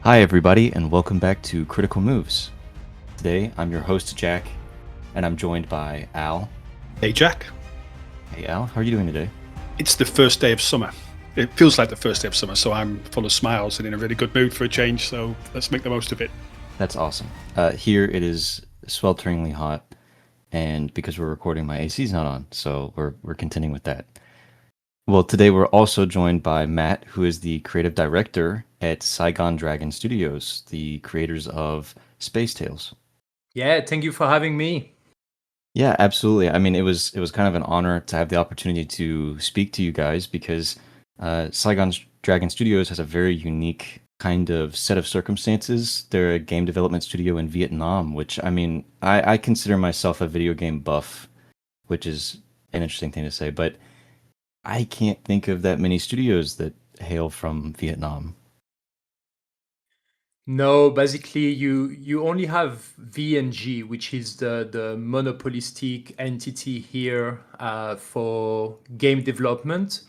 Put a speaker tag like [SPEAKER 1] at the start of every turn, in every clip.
[SPEAKER 1] Hi, everybody, and welcome back to Critical Moves. Today, I'm your host, Jack, and I'm joined by Al.
[SPEAKER 2] Hey, Jack.
[SPEAKER 1] Hey, Al, how are you doing today?
[SPEAKER 2] It's the first day of summer. It feels like the first day of summer, so I'm full of smiles and in a really good mood for a change, so let's make the most of it.
[SPEAKER 1] That's awesome. Here it is swelteringly hot, and because we're recording, my AC's not on, so we're contending with that. Well, today we're also joined by Matt, who is the creative director at Saigon Dragon Studios, the creators of Space Tales.
[SPEAKER 3] Yeah, thank you for having me.
[SPEAKER 1] Yeah, absolutely. I mean, it was kind of an honor to have the opportunity to speak to you guys because Saigon Dragon Studios has a very unique kind of set of circumstances. They're a game development studio in Vietnam, which I mean, I consider myself a video game buff, which is an interesting thing to say, but I can't think of that many studios that hail from Vietnam.
[SPEAKER 3] No, basically you only have VNG, which is the monopolistic entity here for game development.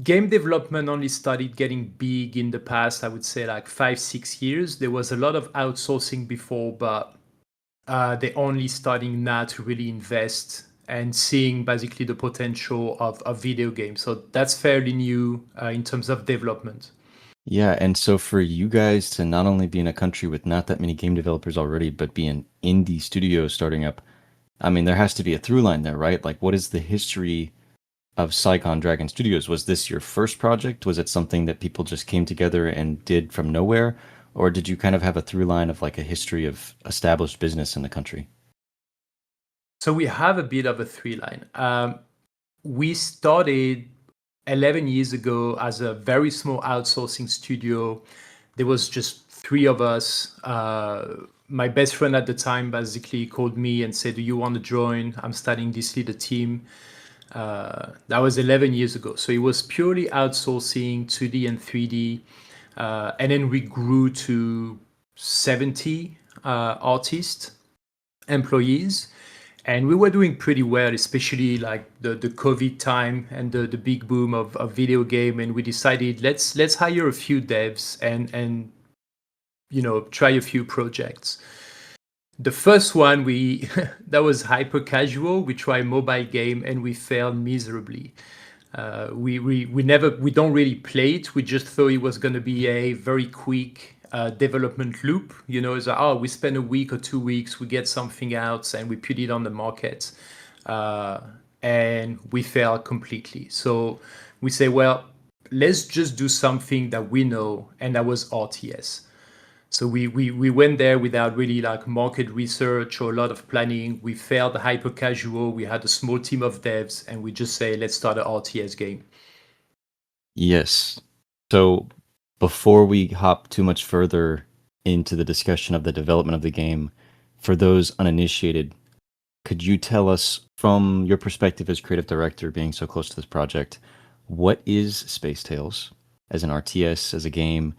[SPEAKER 3] Game development only started getting big in the past, I would say like 5, 6 years. There was a lot of outsourcing before, but they're only starting now to really invest and seeing basically the potential of video games. So that's fairly new in terms of development.
[SPEAKER 1] Yeah, and so for you guys to not only be in a country with not that many game developers already, but be an indie studio starting up, I mean, there has to be a through line there, right? Like, what is the history of Saigon Dragon Studios? Was this your first project? Was it something that people just came together and did from nowhere? Or did you kind of have a through line of like a history of established business in the country?
[SPEAKER 3] So we have a bit of a three line. We started 11 years ago as a very small outsourcing studio. There was just three of us. My best friend at the time basically called me and said, "Do you want to join? I'm starting this little team." That was 11 years ago. So it was purely outsourcing 2D and 3D. And then we grew to 70 artists, employees, and we were doing pretty well, especially like the COVID time and the big boom of video game. And we decided let's hire a few devs and try a few projects. The first one we that was hyper casual. We tried mobile game and we failed miserably. We don't really play it. We just thought it was going to be a very quick development loop. It's like, oh, we spend a week or 2 weeks, we get something out and we put it on the market, and we fail completely. So we say, well, let's just do something that we know, and that was RTS. So we went there without really like market research or a lot of planning. We felt hyper casual. We had a small team of devs, and we just say, let's start an RTS game.
[SPEAKER 1] Yes. So before we hop too much further into the discussion of the development of the game, for those uninitiated, could you tell us from your perspective as creative director being so close to this project, what is Space Tales as an RTS, as a game?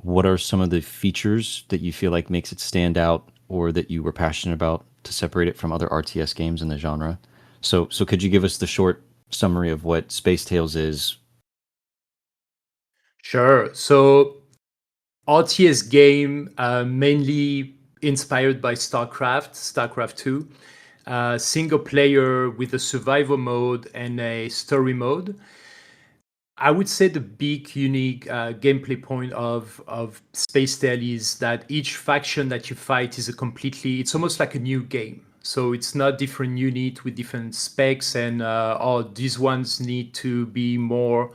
[SPEAKER 1] What are some of the features that you feel like makes it stand out or that you were passionate about to separate it from other RTS games in the genre? So could you give us the short summary of what Space Tales is?
[SPEAKER 3] Sure. So RTS game, mainly inspired by StarCraft 2, single player with a survival mode and a story mode. I would say the big unique gameplay point of Space Tale is that each faction that you fight is it's almost like a new game. So it's not different unit with different specs and these ones need to be more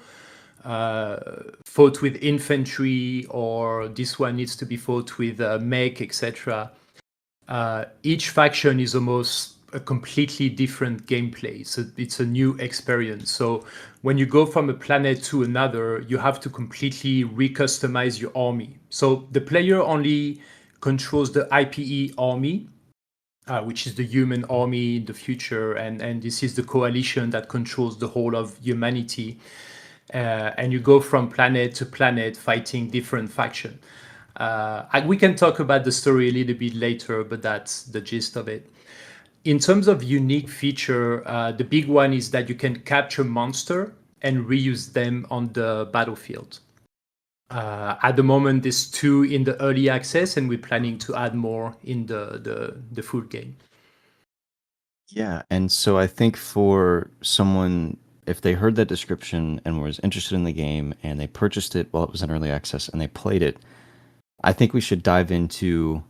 [SPEAKER 3] fought with infantry, or this one needs to be fought with mech, etc. Each faction is almost a completely different gameplay. So it's a new experience. So when you go from a planet to another, you have to completely recustomize your army. So the player only controls the IPE army, which is the human army in the future. And this is the coalition that controls the whole of humanity. And you go from planet to planet fighting different factions. We can talk about the story a little bit later, but that's the gist of it. In terms of unique feature, the big one is that you can capture monster and reuse them on the battlefield. At the moment, there's 2 in the early access, and we're planning to add more in the full game.
[SPEAKER 1] Yeah, and so I think for someone, if they heard that description and was interested in the game and they purchased it while it was in early access and they played it, I think we should dive into,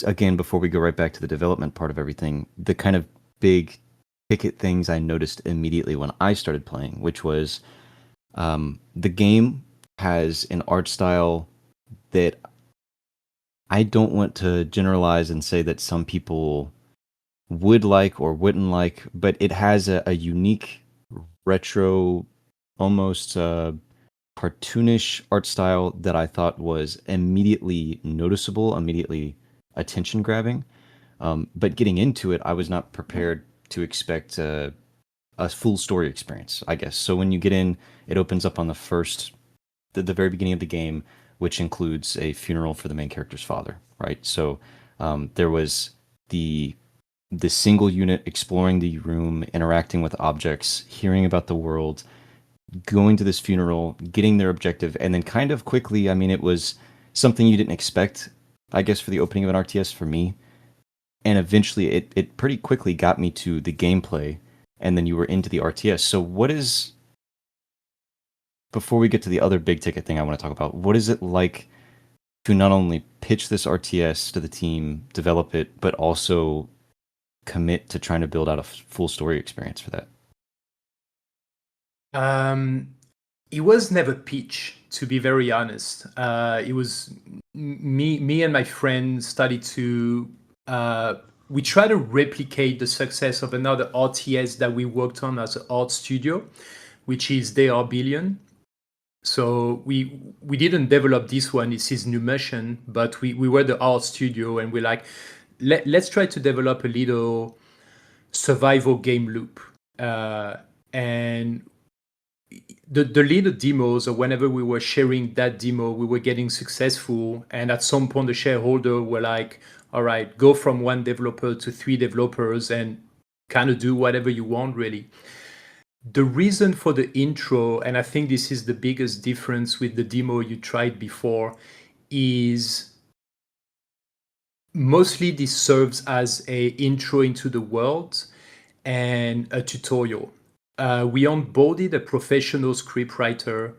[SPEAKER 1] again, before we go right back to the development part of everything, the kind of big ticket things I noticed immediately when I started playing, which was the game has an art style that I don't want to generalize and say that some people would like or wouldn't like, but it has a unique retro, almost cartoonish art style that I thought was immediately noticeable, immediately attention grabbing. But getting into it, I was not prepared to expect a full story experience, I guess. So when you get in, it opens up on the very beginning of the game, which includes a funeral for the main character's father, right? So there was the single unit exploring the room, interacting with objects, hearing about the world, going to this funeral, getting their objective, and then kind of quickly, I mean, it was something you didn't expect, I guess, for the opening of an RTS for me. And eventually it pretty quickly got me to the gameplay, and then you were into the RTS. So before we get to the other big ticket thing I want to talk about, what is it like to not only pitch this RTS to the team, develop it, but also commit to trying to build out a full story experience for that?
[SPEAKER 3] It was never pitch, to be very honest. It was me and my friend started to we try to replicate the success of another RTS that we worked on as an art studio, which is They Are Billion. So we didn't develop this one. This is New Motion, but we were the art studio, and we're like, let's try to develop a little survival game loop. And the little demos, or whenever we were sharing that demo, we were getting successful. And at some point, the shareholder were like, all right, go from 1 developer to 3 developers and kind of do whatever you want, really. The reason for the intro, and I think this is the biggest difference with the demo you tried before, is mostly this serves as a intro into the world and a tutorial. We onboarded a professional scriptwriter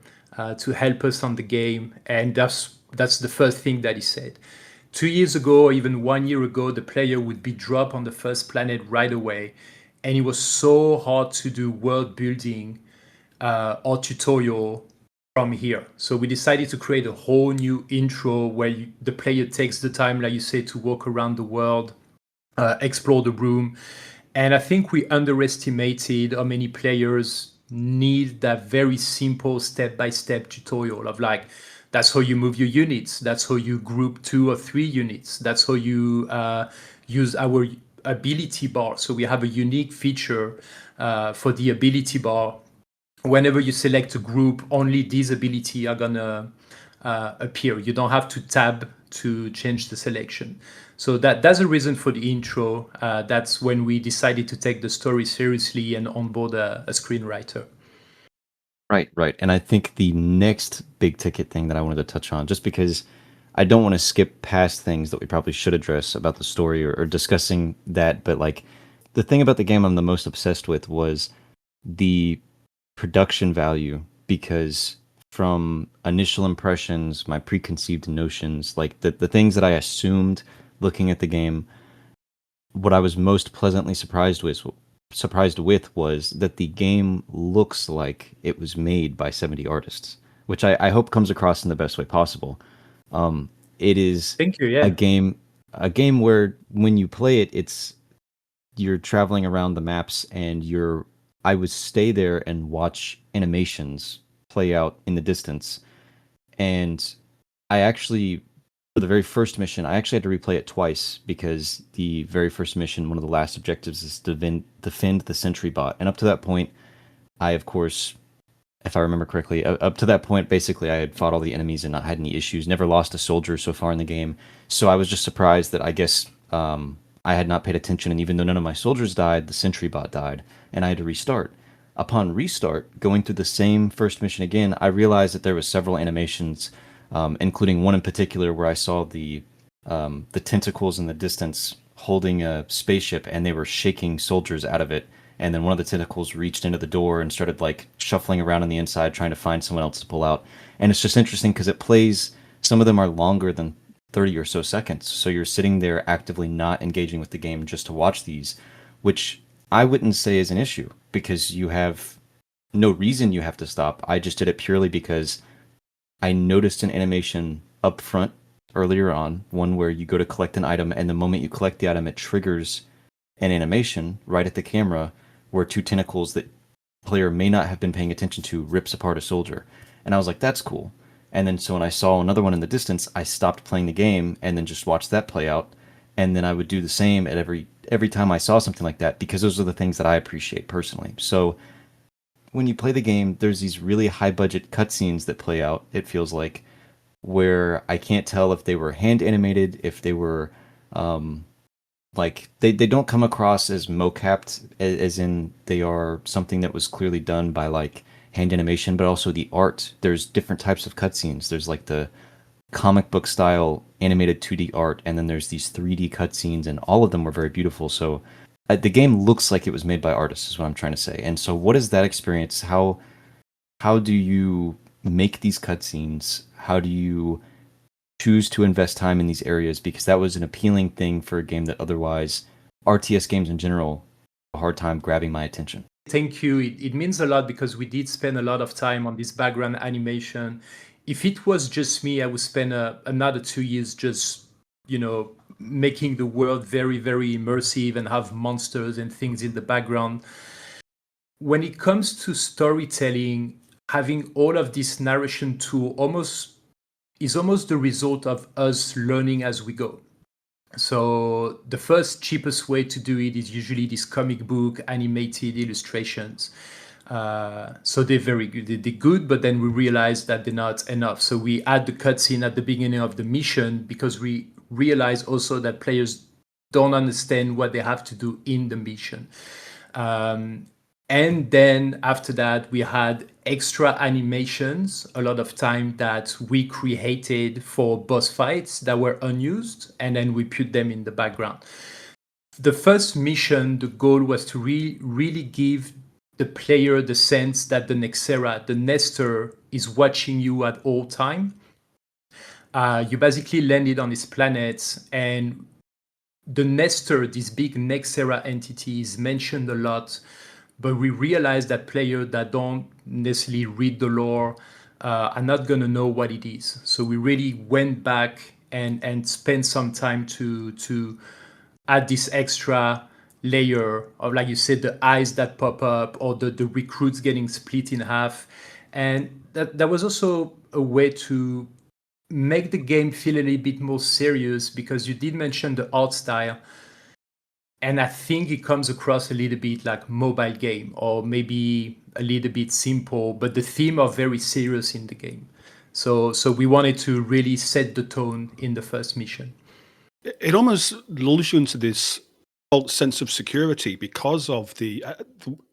[SPEAKER 3] to help us on the game, and that's the first thing that he said. 2 years ago, or even 1 year ago, the player would be dropped on the first planet right away, and it was so hard to do world building or tutorial from here. So we decided to create a whole new intro where the player takes the time, like you say, to walk around the world, explore the room. And I think we underestimated how many players need that very simple step-by-step tutorial of like, that's how you move your units. That's how you group 2 or 3 units. That's how you use our ability bar. So we have a unique feature for the ability bar. Whenever you select a group, only these ability are gonna appear. You don't have to tab to change the selection. So that's a reason for the intro. That's when we decided to take the story seriously and onboard a screenwriter.
[SPEAKER 1] Right. And I think the next big ticket thing that I wanted to touch on, just because I don't want to skip past things that we probably should address about the story or discussing that, but like the thing about the game I'm the most obsessed with was the production value, because from initial impressions, my preconceived notions, like the things that I assumed looking at the game, what I was most pleasantly surprised with was that the game looks like it was made by 70 artists, which I hope comes across in the best way possible. It is
[SPEAKER 3] Thank you. Yeah.
[SPEAKER 1] a game where when you play it, you're traveling around the maps and I would stay there and watch animations play out in the distance. And I actually, for the very first mission, I actually had to replay it twice, because the very first mission, one of the last objectives is to defend the sentry bot. And up to that point, I, of course, if I remember correctly, up to that point, basically, I had fought all the enemies and not had any issues, never lost a soldier so far in the game. So I was just surprised that I guess I had not paid attention, and even though none of my soldiers died, the sentry bot died, and I had to restart. upon restart, going through the same first mission again, I realized that there was several animations, including one in particular where I saw the tentacles in the distance holding a spaceship, and they were shaking soldiers out of it. And then one of the tentacles reached into the door and started like shuffling around on the inside, trying to find someone else to pull out. And it's just interesting because it plays. Some of them are longer than 30 or so seconds. So you're sitting there actively not engaging with the game just to watch these, which I wouldn't say is an issue because you have no reason you have to stop. I just did it purely because I noticed an animation up front earlier on, one where you go to collect an item, and the moment you collect the item, it triggers an animation right at the camera where two tentacles that player may not have been paying attention to rips apart a soldier. And I was like, that's cool. And then so when I saw another one in the distance, I stopped playing the game and then just watched that play out. And then I would do the same at every time I saw something like that, because those are the things that I appreciate personally. So when you play the game, there's these really high budget cutscenes that play out, it feels like, where I can't tell if they were hand animated, if they were like they don't come across as mocapped, as in they are something that was clearly done by like hand animation, but also the art. There's different types of cutscenes. There's like the comic book style animated 2D art, and then there's these 3D cutscenes, and all of them were very beautiful. So the game looks like it was made by artists, is what I'm trying to say. And so, what is that experience? How do you make these cutscenes? How do you choose to invest time in these areas? Because that was an appealing thing for a game that otherwise RTS games in general have a hard time grabbing my attention.
[SPEAKER 3] Thank you. It means a lot because we did spend a lot of time on this background animation. If it was just me, I would spend another 2 years just, making the world very, very immersive and have monsters and things in the background. When it comes to storytelling, having all of this narration tool is almost the result of us learning as we go. So the first cheapest way to do it is usually these comic book animated illustrations. So they're very good. They're good, but then we realize that they're not enough. So we add the cutscene at the beginning of the mission because we realize also that players don't understand what they have to do in the mission. And then after that, we had extra animations, a lot of time that we created for boss fights that were unused, and then we put them in the background. The first mission, the goal was to really give the player the sense that the Nexera, the Nestor, is watching you at all time. You basically landed on this planet, and the Nestor, this big Nexera entity, is mentioned a lot. But we realized that players that don't necessarily read the lore are not going to know what it is. So we really went back and spent some time to add this extra layer of, like you said, the eyes that pop up, or the recruits getting split in half. And that was also a way to make the game feel a little bit more serious, because you did mention the art style. And I think it comes across a little bit like mobile game, or maybe a little bit simple, but the theme are very serious in the game. So we wanted to really set the tone in the first mission.
[SPEAKER 2] It almost lulls you into this false sense of security because of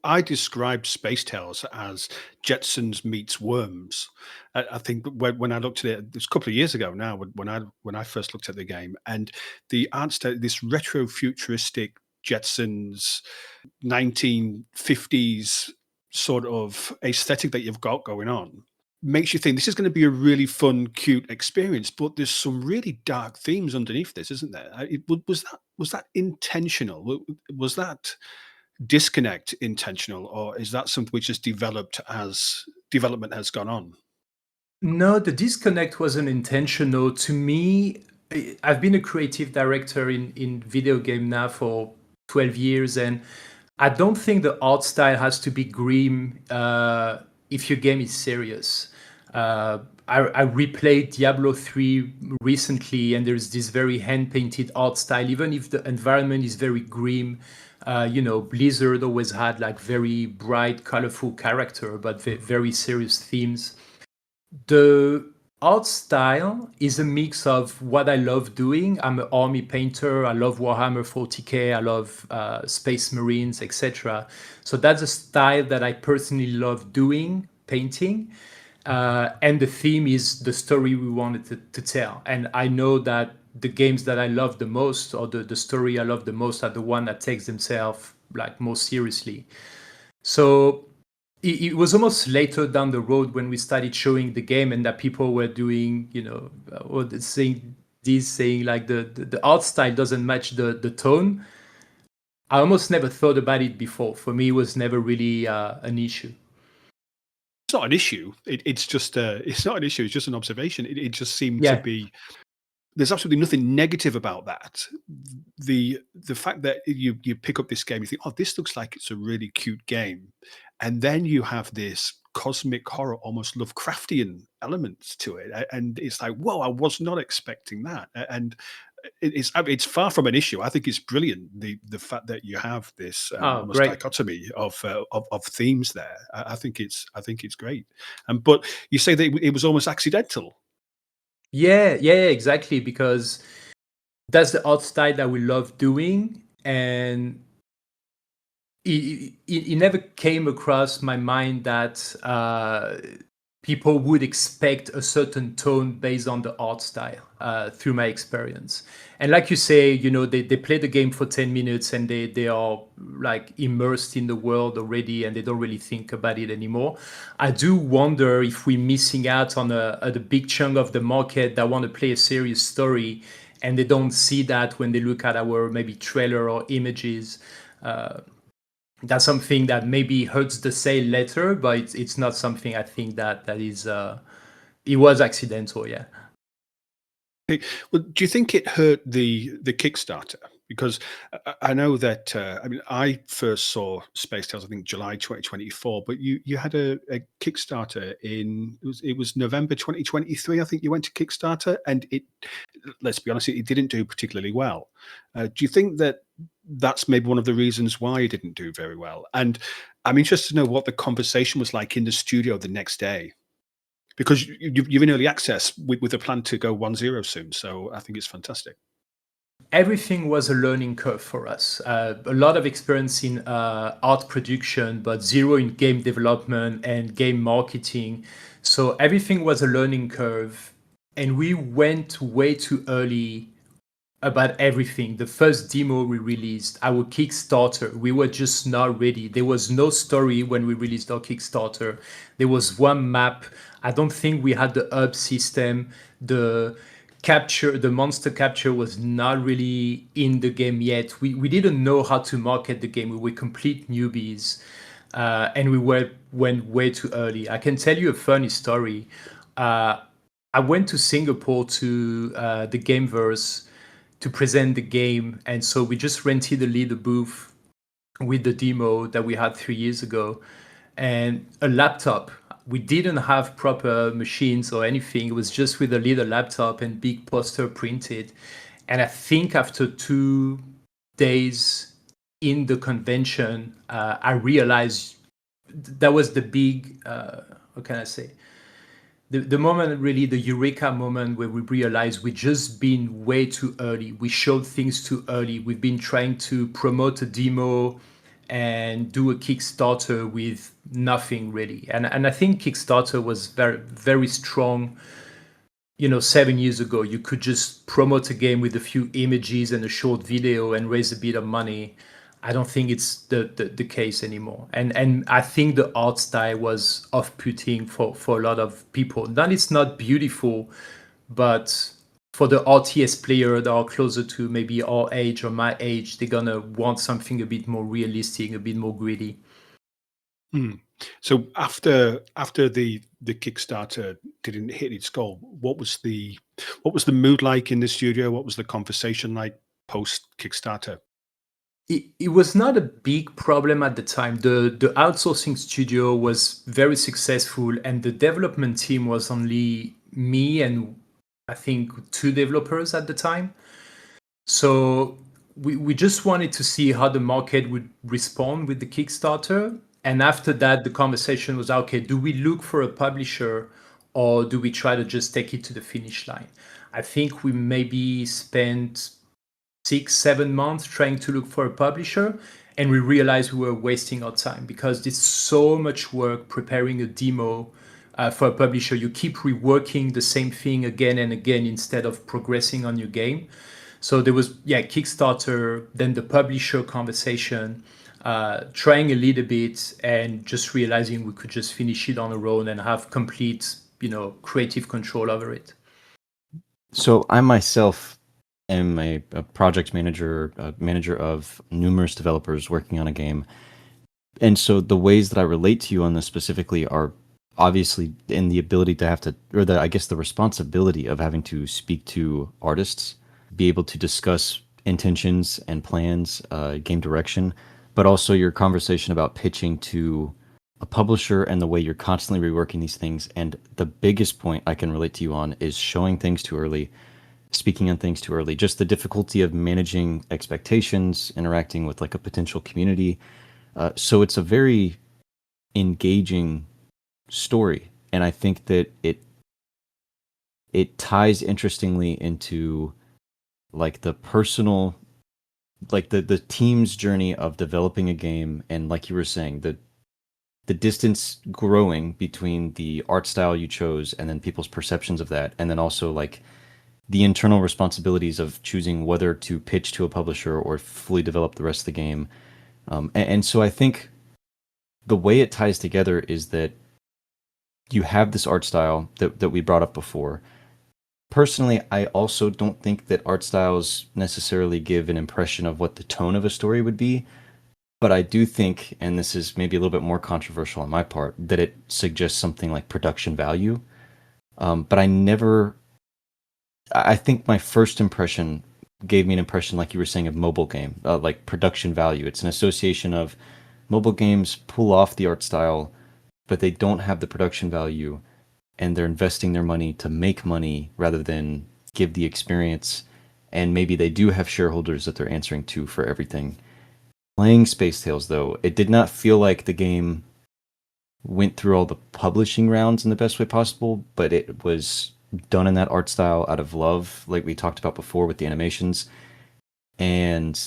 [SPEAKER 2] I described Space Tales as Jetsons meets Worms. I think when I looked at it was a couple of years ago now, when I first looked at the game, and the art style, this retro futuristic Jetsons 1950s sort of aesthetic that you've got going on, makes you think this is going to be a really fun, cute experience. But there's some really dark themes underneath this, isn't there? Was that intentional? Was that disconnect intentional, or is that something which has developed as development has gone on?
[SPEAKER 3] No, the disconnect wasn't intentional. To me, I've been a creative director in video game now for 12 years, and I don't think the art style has to be grim if your game is serious. I replayed Diablo 3 recently, and there's this very hand-painted art style, even if the environment is very grim. Blizzard always had like very bright, colorful character, but very serious themes. The art style is a mix of what I love doing. I'm an army painter. I love Warhammer 40K. I love Space Marines, etc. So that's a style that I personally love doing, painting. And the theme is the story we wanted to tell. And I know that the games that I love the most, or the story I love the most, are the one that takes themselves like more seriously. So it was almost later down the road when we started showing the game and that people were doing, or saying like the art style doesn't match the tone. I almost never thought about it before. For me, it was never really an issue.
[SPEAKER 2] It's not an issue. It's just it's not an issue. It's just an observation. It just seemed to
[SPEAKER 3] Yeah.
[SPEAKER 2] be. There's absolutely nothing negative about that. The fact that you pick up this game, you think, oh, this looks like it's a really cute game, and then you have this cosmic horror, almost Lovecraftian elements to it, and it's like, whoa, I was not expecting that, and it's far from an issue. I think it's brilliant the fact that you have this
[SPEAKER 3] Oh,
[SPEAKER 2] almost
[SPEAKER 3] great.
[SPEAKER 2] dichotomy of themes there. I think it's great. But you say that it was almost accidental.
[SPEAKER 3] Yeah, exactly. Because that's the art style that we love doing. And it never came across my mind that people would expect a certain tone based on the art style through my experience. And like you say, they play the game for 10 minutes and they are like immersed in the world already and they don't really think about it anymore. I do wonder if we're missing out on a big chunk of the market that want to play a serious story and they don't see that when they look at our maybe trailer or images. That's something that maybe hurts the sale later, but it's not something I think that is it was accidental. Yeah.
[SPEAKER 2] Okay. Well, do you think it hurt the Kickstarter? Because I know that I mean, I first saw Space Tales, I think July 2024, but you had a Kickstarter in it was November 2023. I think you went to Kickstarter, and let's be honest, it didn't do particularly well. Do you think that that's maybe one of the reasons why it didn't do very well? And I'm interested to know what the conversation was like in the studio the next day, because you're in early access with a plan to go 1.0 soon. So I think it's fantastic.
[SPEAKER 3] Everything was a learning curve for us. A lot of experience in art production, but zero in game development and game marketing. So everything was a learning curve, and we went way too early about everything. The first demo we released, our Kickstarter, we were just not ready. There was no story when we released our Kickstarter. There was one map. I don't think we had the hub system. The monster capture was not really in the game yet. We didn't know how to market the game. We were complete newbies, and we went way too early. I can tell you a funny story. I went to Singapore to the Gameverse to present the game, and so we just rented a little booth with the demo that we had 3 years ago, and a laptop. We didn't have proper machines or anything. It was just with a little laptop and big poster printed. And I think after 2 days in the convention, I realized that was the big, what can I say? The moment, really, the eureka moment where we realized we just been way too early. We showed things too early. We've been trying to promote a demo and do a Kickstarter with nothing really. And I think Kickstarter was very, very strong. 7 years ago, you could just promote a game with a few images and a short video and raise a bit of money. I don't think it's the case anymore. And I think the art style was off-putting for a lot of people. That it's not beautiful, but for the RTS player that are closer to maybe our age or my age, they're gonna want something a bit more realistic, a bit more gritty.
[SPEAKER 2] So after the Kickstarter didn't hit its goal, what was the mood like in the studio? What was the conversation like post Kickstarter?
[SPEAKER 3] It was not a big problem at the time. The outsourcing studio was very successful, and the development team was only me and I think 2 developers at the time. So we just wanted to see how the market would respond with the Kickstarter. And after that, the conversation was, okay, do we look for a publisher or do we try to just take it to the finish line? I think we maybe spent 6-7 months trying to look for a publisher, and we realized we were wasting our time because there's so much work preparing a demo for a publisher. You keep reworking the same thing again and again instead of progressing on your game. So there was Kickstarter, then the publisher conversation, trying a little bit and just realizing we could just finish it on our own and have complete creative control over it.
[SPEAKER 1] So I myself am a project manager, manager of numerous developers working on a game. And so the ways that I relate to you on this specifically are obviously in the ability to have to, or the responsibility of having to speak to artists, be able to discuss intentions and plans, game direction, but also your conversation about pitching to a publisher and the way you're constantly reworking these things. And the biggest point I can relate to you on is showing things too early, speaking on things too early, just the difficulty of managing expectations, interacting with like a potential community. So it's a very engaging story, and I think that it ties interestingly into like the personal, like the team's journey of developing a game, and like you were saying, the distance growing between the art style you chose and then people's perceptions of that, and then also like the internal responsibilities of choosing whether to pitch to a publisher or fully develop the rest of the game. And so I think the way it ties together is that you have this art style that we brought up before. Personally, I also don't think that art styles necessarily give an impression of what the tone of a story would be, but I do think, and this is maybe a little bit more controversial on my part, that it suggests something like production value. But I think my first impression gave me an impression, like you were saying, of mobile game, like production value. It's an association of mobile games pull off the art style, but they don't have the production value, and they're investing their money to make money rather than give the experience. And maybe they do have shareholders that they're answering to for everything. Playing Space Tales, though, it did not feel like the game went through all the publishing rounds in the best way possible, but it was done in that art style out of love, like we talked about before with the animations. And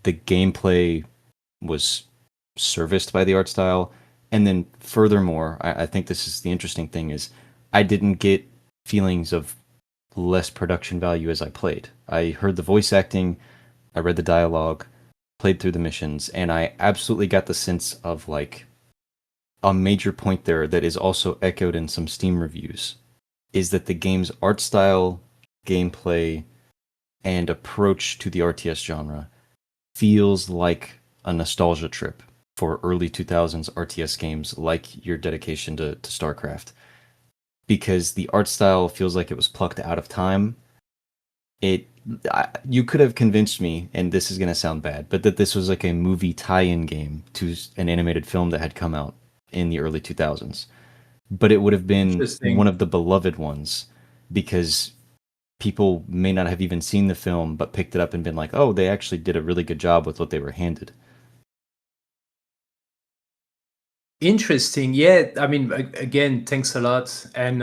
[SPEAKER 1] the gameplay was serviced by the art style. And then furthermore, I think this is the interesting thing, is I didn't get feelings of less production value as I played. I heard the voice acting, I read the dialogue, played through the missions, and I absolutely got the sense of like a major point there that is also echoed in some Steam reviews, is that the game's art style, gameplay, and approach to the RTS genre feels like a nostalgia trip for early 2000s RTS games, like your dedication to StarCraft. Because the art style feels like it was plucked out of time. You could have convinced me, and this is going to sound bad, but that this was like a movie tie-in game to an animated film that had come out in the early 2000s. But it would have been one of the beloved ones, because people may not have even seen the film, but picked it up and been like, oh, they actually did a really good job with what they were handed.
[SPEAKER 3] Interesting. Yeah, I mean, again, thanks a lot. And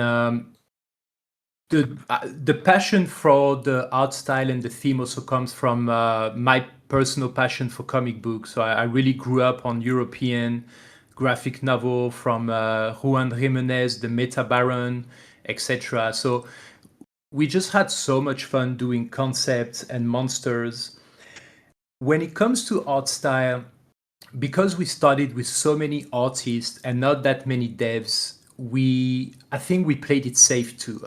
[SPEAKER 3] the passion for the art style and the theme also comes from my personal passion for comic books. So I really grew up on European graphic novel from Juan Jimenez, the Meta Baron, etc. So we just had so much fun doing concepts and monsters. When it comes to art style, because we started with so many artists and not that many devs, I think we played it safe too.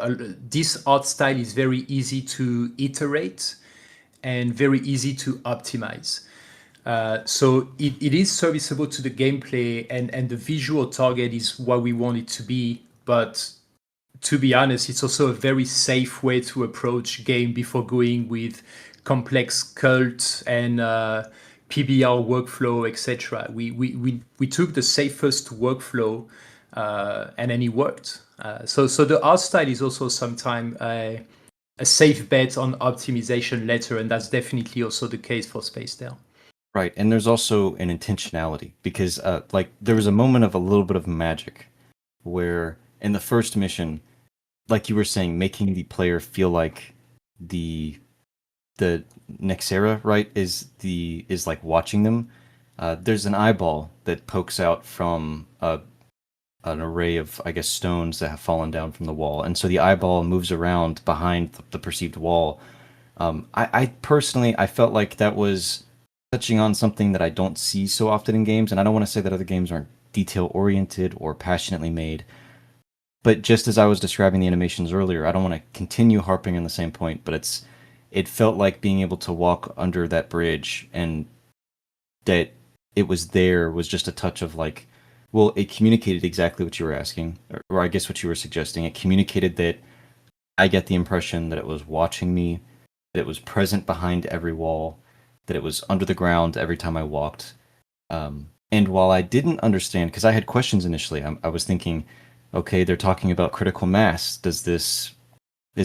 [SPEAKER 3] This art style is very easy to iterate and very easy to optimize. So it is serviceable to the gameplay, and the visual target is what we want it to be. But to be honest, it's also a very safe way to approach game before going with complex cult and PBR workflow, etc. We took the safest workflow, and then it worked. So the art style is also sometimes a safe bet on optimization later, and that's definitely also the case for Space Tale.
[SPEAKER 1] Right, and there's also an intentionality, because like there was a moment of a little bit of magic where in the first mission like you were saying, making the player feel like the the Nexera, right, is like watching them. There's an eyeball that pokes out from an array of, I guess, stones that have fallen down from the wall, and so the eyeball moves around behind the perceived wall. I personally, I felt like that was touching on something that I don't see so often in games, and I don't want to say that other games aren't detail oriented or passionately made, but just as I was describing the animations earlier, I don't want to continue harping on the same point, but it felt like being able to walk under that bridge and that it was there was just a touch of like, well, it communicated exactly what you were asking, or I guess what you were suggesting. It communicated that I get the impression that it was watching me, that it was present behind every wall, that it was under the ground every time I walked. And while I didn't understand, because I had questions initially, I was thinking, okay, they're talking about critical mass. Is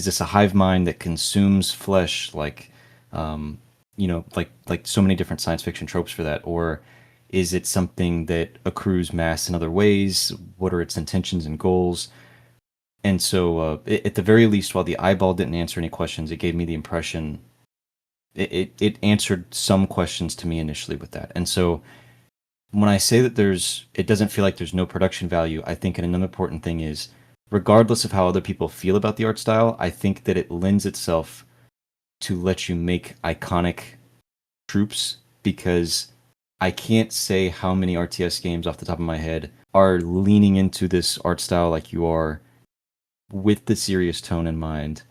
[SPEAKER 1] this a hive mind that consumes flesh, like, like so many different science fiction tropes for that, or is it something that accrues mass in other ways? What are its intentions and goals? And so, at the very least, while the eyeball didn't answer any questions, it gave me the impression it answered some questions to me initially with that. And so, when I say that it doesn't feel like there's no production value, I think another important thing is, regardless of how other people feel about the art style, I think that it lends itself to let you make iconic troops, because I can't say how many RTS games off the top of my head are leaning into this art style like you are, with the serious tone in mind,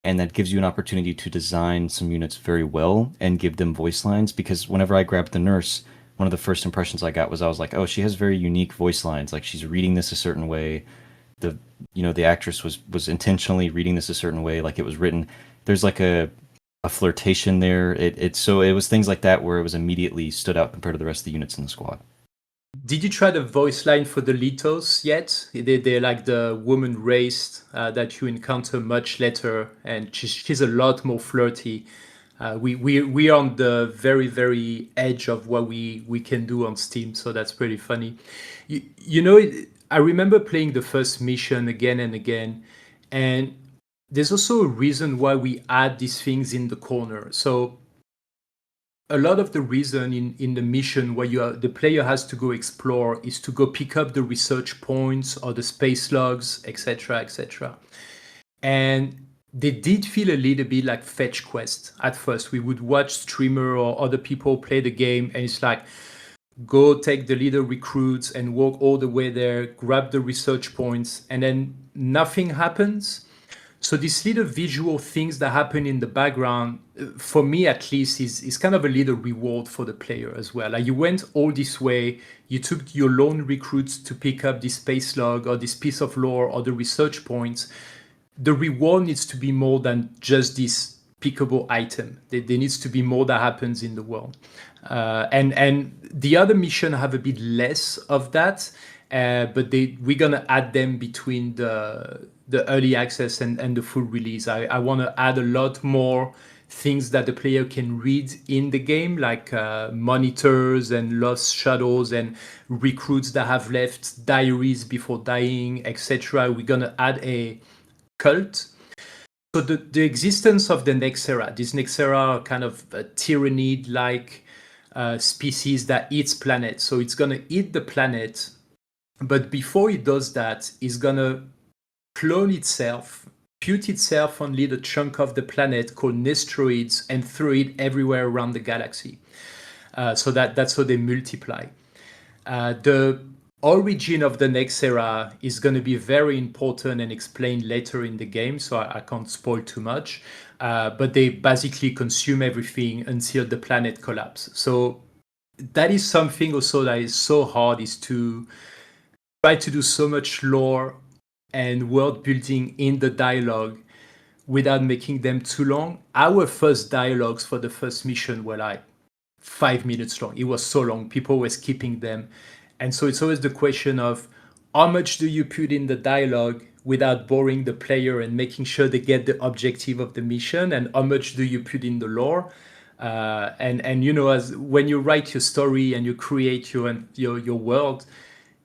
[SPEAKER 1] and that gives you an opportunity to design some units very well and give them voice lines. Because whenever I grabbed the nurse, one of the first impressions I got was, I was like, oh, she has very unique voice lines, like she's reading this a certain way. The actress was intentionally reading this a certain way, like it was written. There's like a flirtation there. It was things like that where it was immediately stood out compared to the rest of the units in the squad.
[SPEAKER 3] Did you try the voice line for the Litos yet? They're like the woman race that you encounter much later, and she's a lot more flirty. We are on the very, very edge of what we can do on Steam, so that's pretty funny. I remember playing the first mission again and again, and there's also a reason why we add these things in the corner. So a lot of the reason in the mission where the player has to go explore is to go pick up the research points or the space logs, etc., etc. And they did feel a little bit like fetch quests at first. We would watch streamer or other people play the game, and it's like, go take the leader recruits and walk all the way there, grab the research points, and then nothing happens. So these little visual things that happen in the background, for me at least, is kind of a little reward for the player as well. Like, you went all this way, you took your lone recruits to pick up this space log or this piece of lore or the research points. The reward needs to be more than just this pickable item. There needs to be more that happens in the world. And the other mission have a bit less of that, but we're gonna add them between the early access and the full release. I want to add a lot more things that the player can read in the game, like monitors and lost shadows and recruits that have left diaries before dying, etc. We're gonna add a cult. So the existence of the Nexera, this Nexera are kind of a tyrannid-like species that eats planets. So it's gonna eat the planet, but before it does that, it's gonna clone itself, put itself on little chunk of the planet called Nestroids, and throw it everywhere around the galaxy. So that's how they multiply. The origin of the Nexera is going to be very important and explained later in the game, so I can't spoil too much. But they basically consume everything until the planet collapses. So that is something also that is so hard, is to try to do so much lore and world building in the dialogue without making them too long. Our first dialogues for the first mission were like 5 minutes long. It was so long, people were skipping them. And so it's always the question of, how much do you put in the dialogue without boring the player and making sure they get the objective of the mission, and how much do you put in the lore? And as when you write your story and you create your world,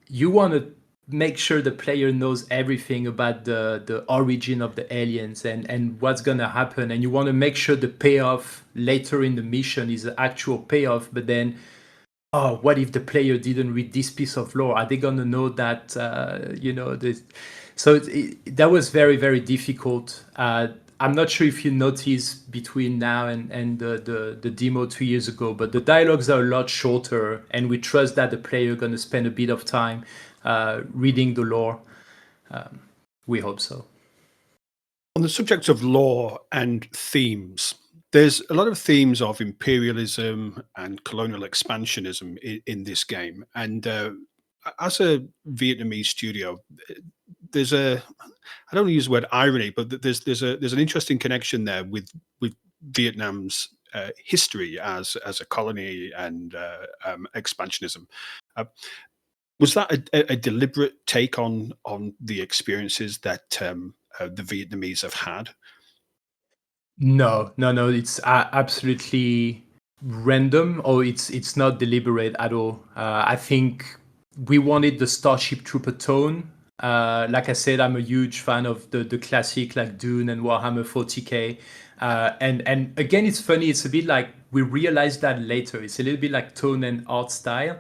[SPEAKER 3] you want to make sure the player knows everything about the origin of the aliens and what's gonna happen, and you want to make sure the payoff later in the mission is the actual payoff. But then, oh, what if the player didn't read this piece of lore? Are they gonna know that so that was very, very difficult. I'm not sure if you noticed between now and the demo 2 years ago, but the dialogues are a lot shorter, and we trust that the player going to spend a bit of time reading the lore. We hope so.
[SPEAKER 2] On the subject of lore and themes, there's a lot of themes of imperialism and colonial expansionism in this game. And as a Vietnamese studio, there's I don't want to use the word irony, but there's an interesting connection there with Vietnam's history as a colony and expansionism. Was that a deliberate take on the experiences that the Vietnamese have had?
[SPEAKER 3] No. It's absolutely random, or it's not deliberate at all. I think we wanted the Starship Trooper tone. Like I said, I'm a huge fan of the classic like Dune and Warhammer 40k. And again, it's funny. It's a bit like we realized that later. It's a little bit like tone and art style.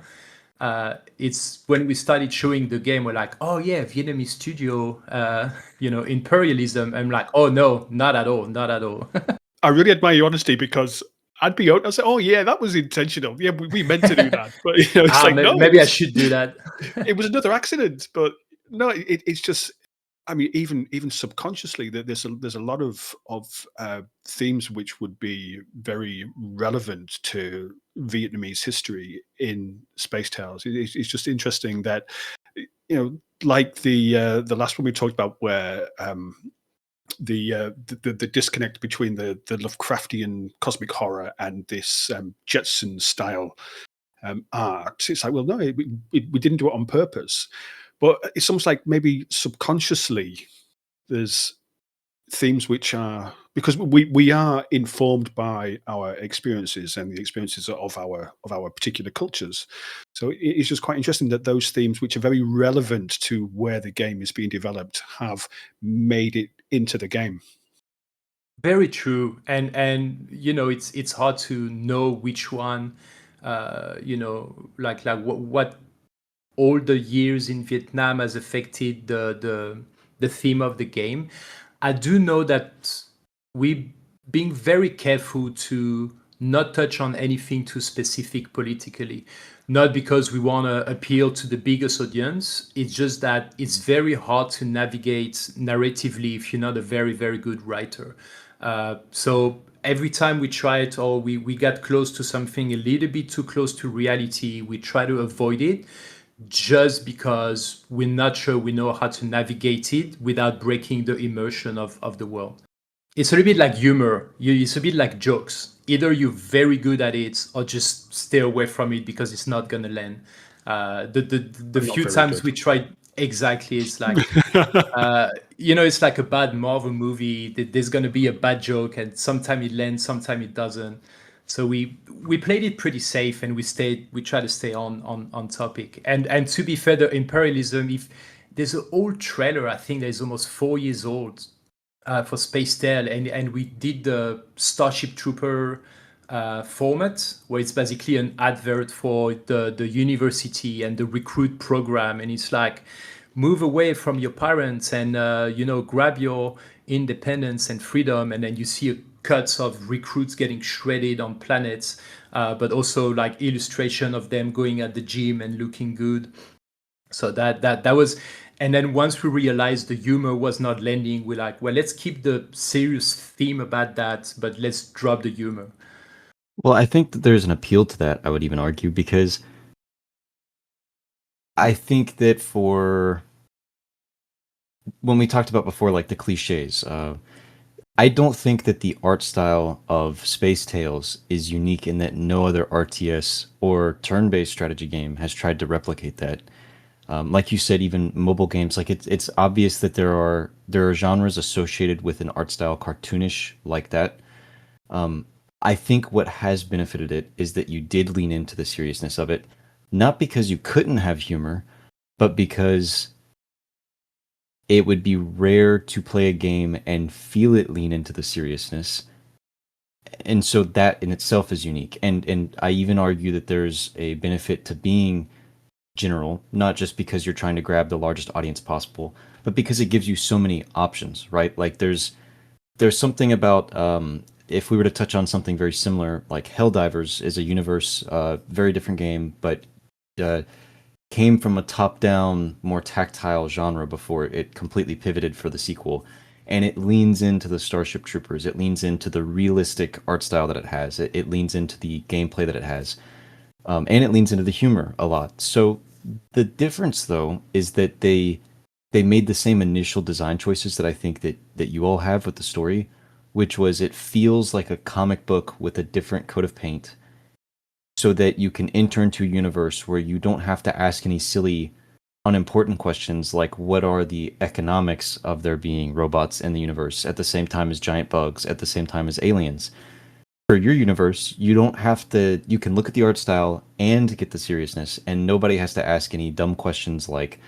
[SPEAKER 3] It's when we started showing the game, we're like, oh yeah, Vietnamese studio, imperialism. I'm like, oh no, not at all.
[SPEAKER 2] I really admire your honesty, because I'd be out. I say, oh yeah, that was intentional. Yeah, we meant to do that, but it's like no.
[SPEAKER 3] Maybe I should do that.
[SPEAKER 2] It was another accident, but no, it's just. I mean, even subconsciously, there's a lot of themes which would be very relevant to Vietnamese history in Space Tales. It's just interesting that, like the last one we talked about, where the disconnect between the Lovecraftian cosmic horror and this Jetsons style art. It's like, well, no, we didn't do it on purpose. But it's almost like maybe subconsciously there's themes which are, because we are informed by our experiences and the experiences of our particular cultures. So it's just quite interesting that those themes, which are very relevant to where the game is being developed, have made it into the game.
[SPEAKER 3] Very true, and it's hard to know which one, like what all the years in Vietnam has affected the theme of the game. I do know that we being very careful to not touch on anything too specific politically, not because we want to appeal to the biggest audience. It's just that it's very hard to navigate narratively if you're not a very, very good writer. So every time we try it, or we get close to something a little bit too close to reality, we try to avoid it, just because we're not sure we know how to navigate it without breaking the immersion of the world. It's a little bit like humor. It's a bit like jokes. Either you're very good at it, or just stay away from it because it's not gonna land. The few times we tried, exactly, it's like it's like a bad Marvel movie. There's gonna be a bad joke, and sometimes it lands, sometimes it doesn't. So we played it pretty safe, and we try to stay on topic. And to be fair, the Imperialism, if there's an old trailer, I think that is almost 4 years old, for Space Tale, and we did the Starship Trooper format, where it's basically an advert for the university and the recruit program, and it's like, move away from your parents and grab your independence and freedom, and then you see cuts of recruits getting shredded on planets, but also like illustration of them going at the gym and looking good. So that was. And then once we realized the humor was not landing, we're like, well, let's keep the serious theme about that, but let's drop the humor.
[SPEAKER 1] Well, I think that there's an appeal to that, I would even argue, because I think that for when we talked about before, like the cliches, I don't think that the art style of Space Tales is unique in that no other RTS or turn-based strategy game has tried to replicate that. Like you said, even mobile games, like it's obvious that there are genres associated with an art style cartoonish like that. I think what has benefited it is that you did lean into the seriousness of it, not because you couldn't have humor, but because it would be rare to play a game and feel it lean into the seriousness. And so that in itself is unique. And I even argue that there's a benefit to being general, not just because you're trying to grab the largest audience possible, but because it gives you so many options, right? Like there's something about if we were to touch on something very similar, like Helldivers is a universe, very different game, but uh, came from a top-down, more tactile genre before it completely pivoted for the sequel. And it leans into the Starship Troopers. It leans into the realistic art style that it has. It leans into the gameplay that it has. And it leans into the humor a lot. So the difference, though, is that they made the same initial design choices that I think that you all have with the story, which was it feels like a comic book with a different coat of paint, so that you can enter into a universe where you don't have to ask any silly, unimportant questions like what are the economics of there being robots in the universe at the same time as giant bugs, at the same time as aliens. For your universe, you don't have to, you can look at the art style and get the seriousness, and nobody has to ask any dumb questions like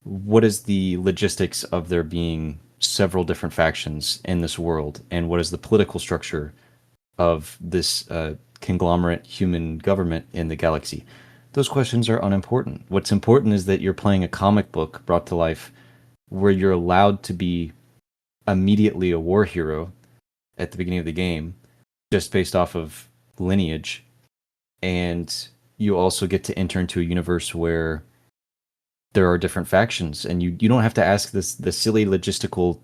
[SPEAKER 1] what is the logistics of there being several different factions in this world, and what is the political structure of this conglomerate human government in the galaxy. Those questions are unimportant. What's important is that you're playing a comic book brought to life where you're allowed to be immediately a war hero at the beginning of the game, just based off of lineage. And you also get to enter into a universe where there are different factions, and you don't have to ask the silly logistical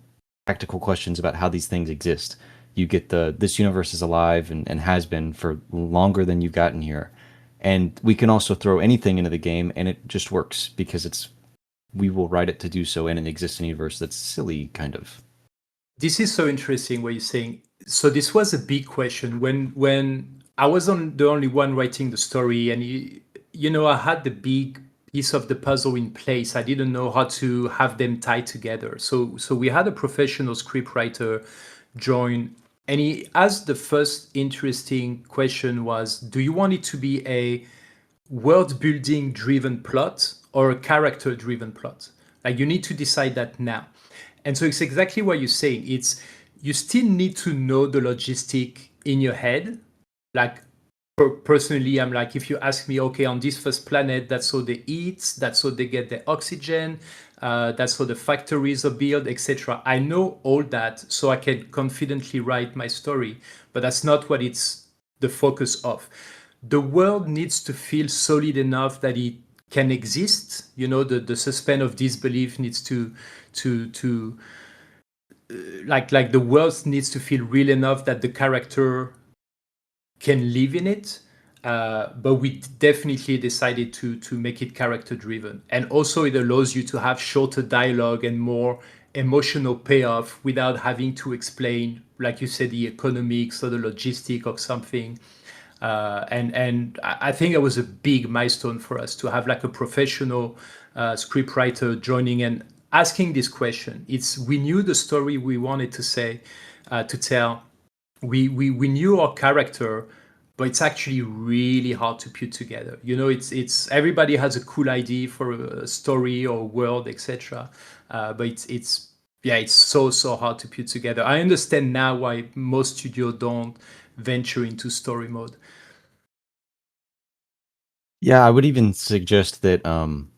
[SPEAKER 1] tactical questions about how these things exist. You get this universe is alive and has been for longer than you've gotten here. And we can also throw anything into the game and it just works because we will write it to do so in an existing universe that's silly, kind of.
[SPEAKER 3] This is so interesting what you're saying. So this was a big question when I wasn't the only one writing the story, and I had the big piece of the puzzle in place. I didn't know how to have them tied together. So we had a professional scriptwriter join, and he asked the first interesting question was, do you want it to be a world building driven plot or a character driven plot? Like, you need to decide that now. And so it's exactly what you're saying. It's, you still need to know the logistic in your head. Like, personally, I'm like, if you ask me, okay, on this first planet, that's how they eat, that's how they get their oxygen, that's how the factories are built, etc. I know all that, so I can confidently write my story, but that's not what it's the focus of. The world needs to feel solid enough that it can exist. The suspense of disbelief needs to like the world needs to feel real enough that the character can live in it. But we definitely decided to make it character driven, and also it allows you to have shorter dialogue and more emotional payoff without having to explain, like you said, the economics or the logistic of something. And I think it was a big milestone for us to have like a professional scriptwriter joining and asking this question. We knew the story we wanted to tell. We knew our character, but it's actually really hard to put together. It's everybody has a cool idea for a story or world, etc. But it's so hard to put together. I understand now why most studios don't venture into story mode.
[SPEAKER 1] Yeah, I would even suggest that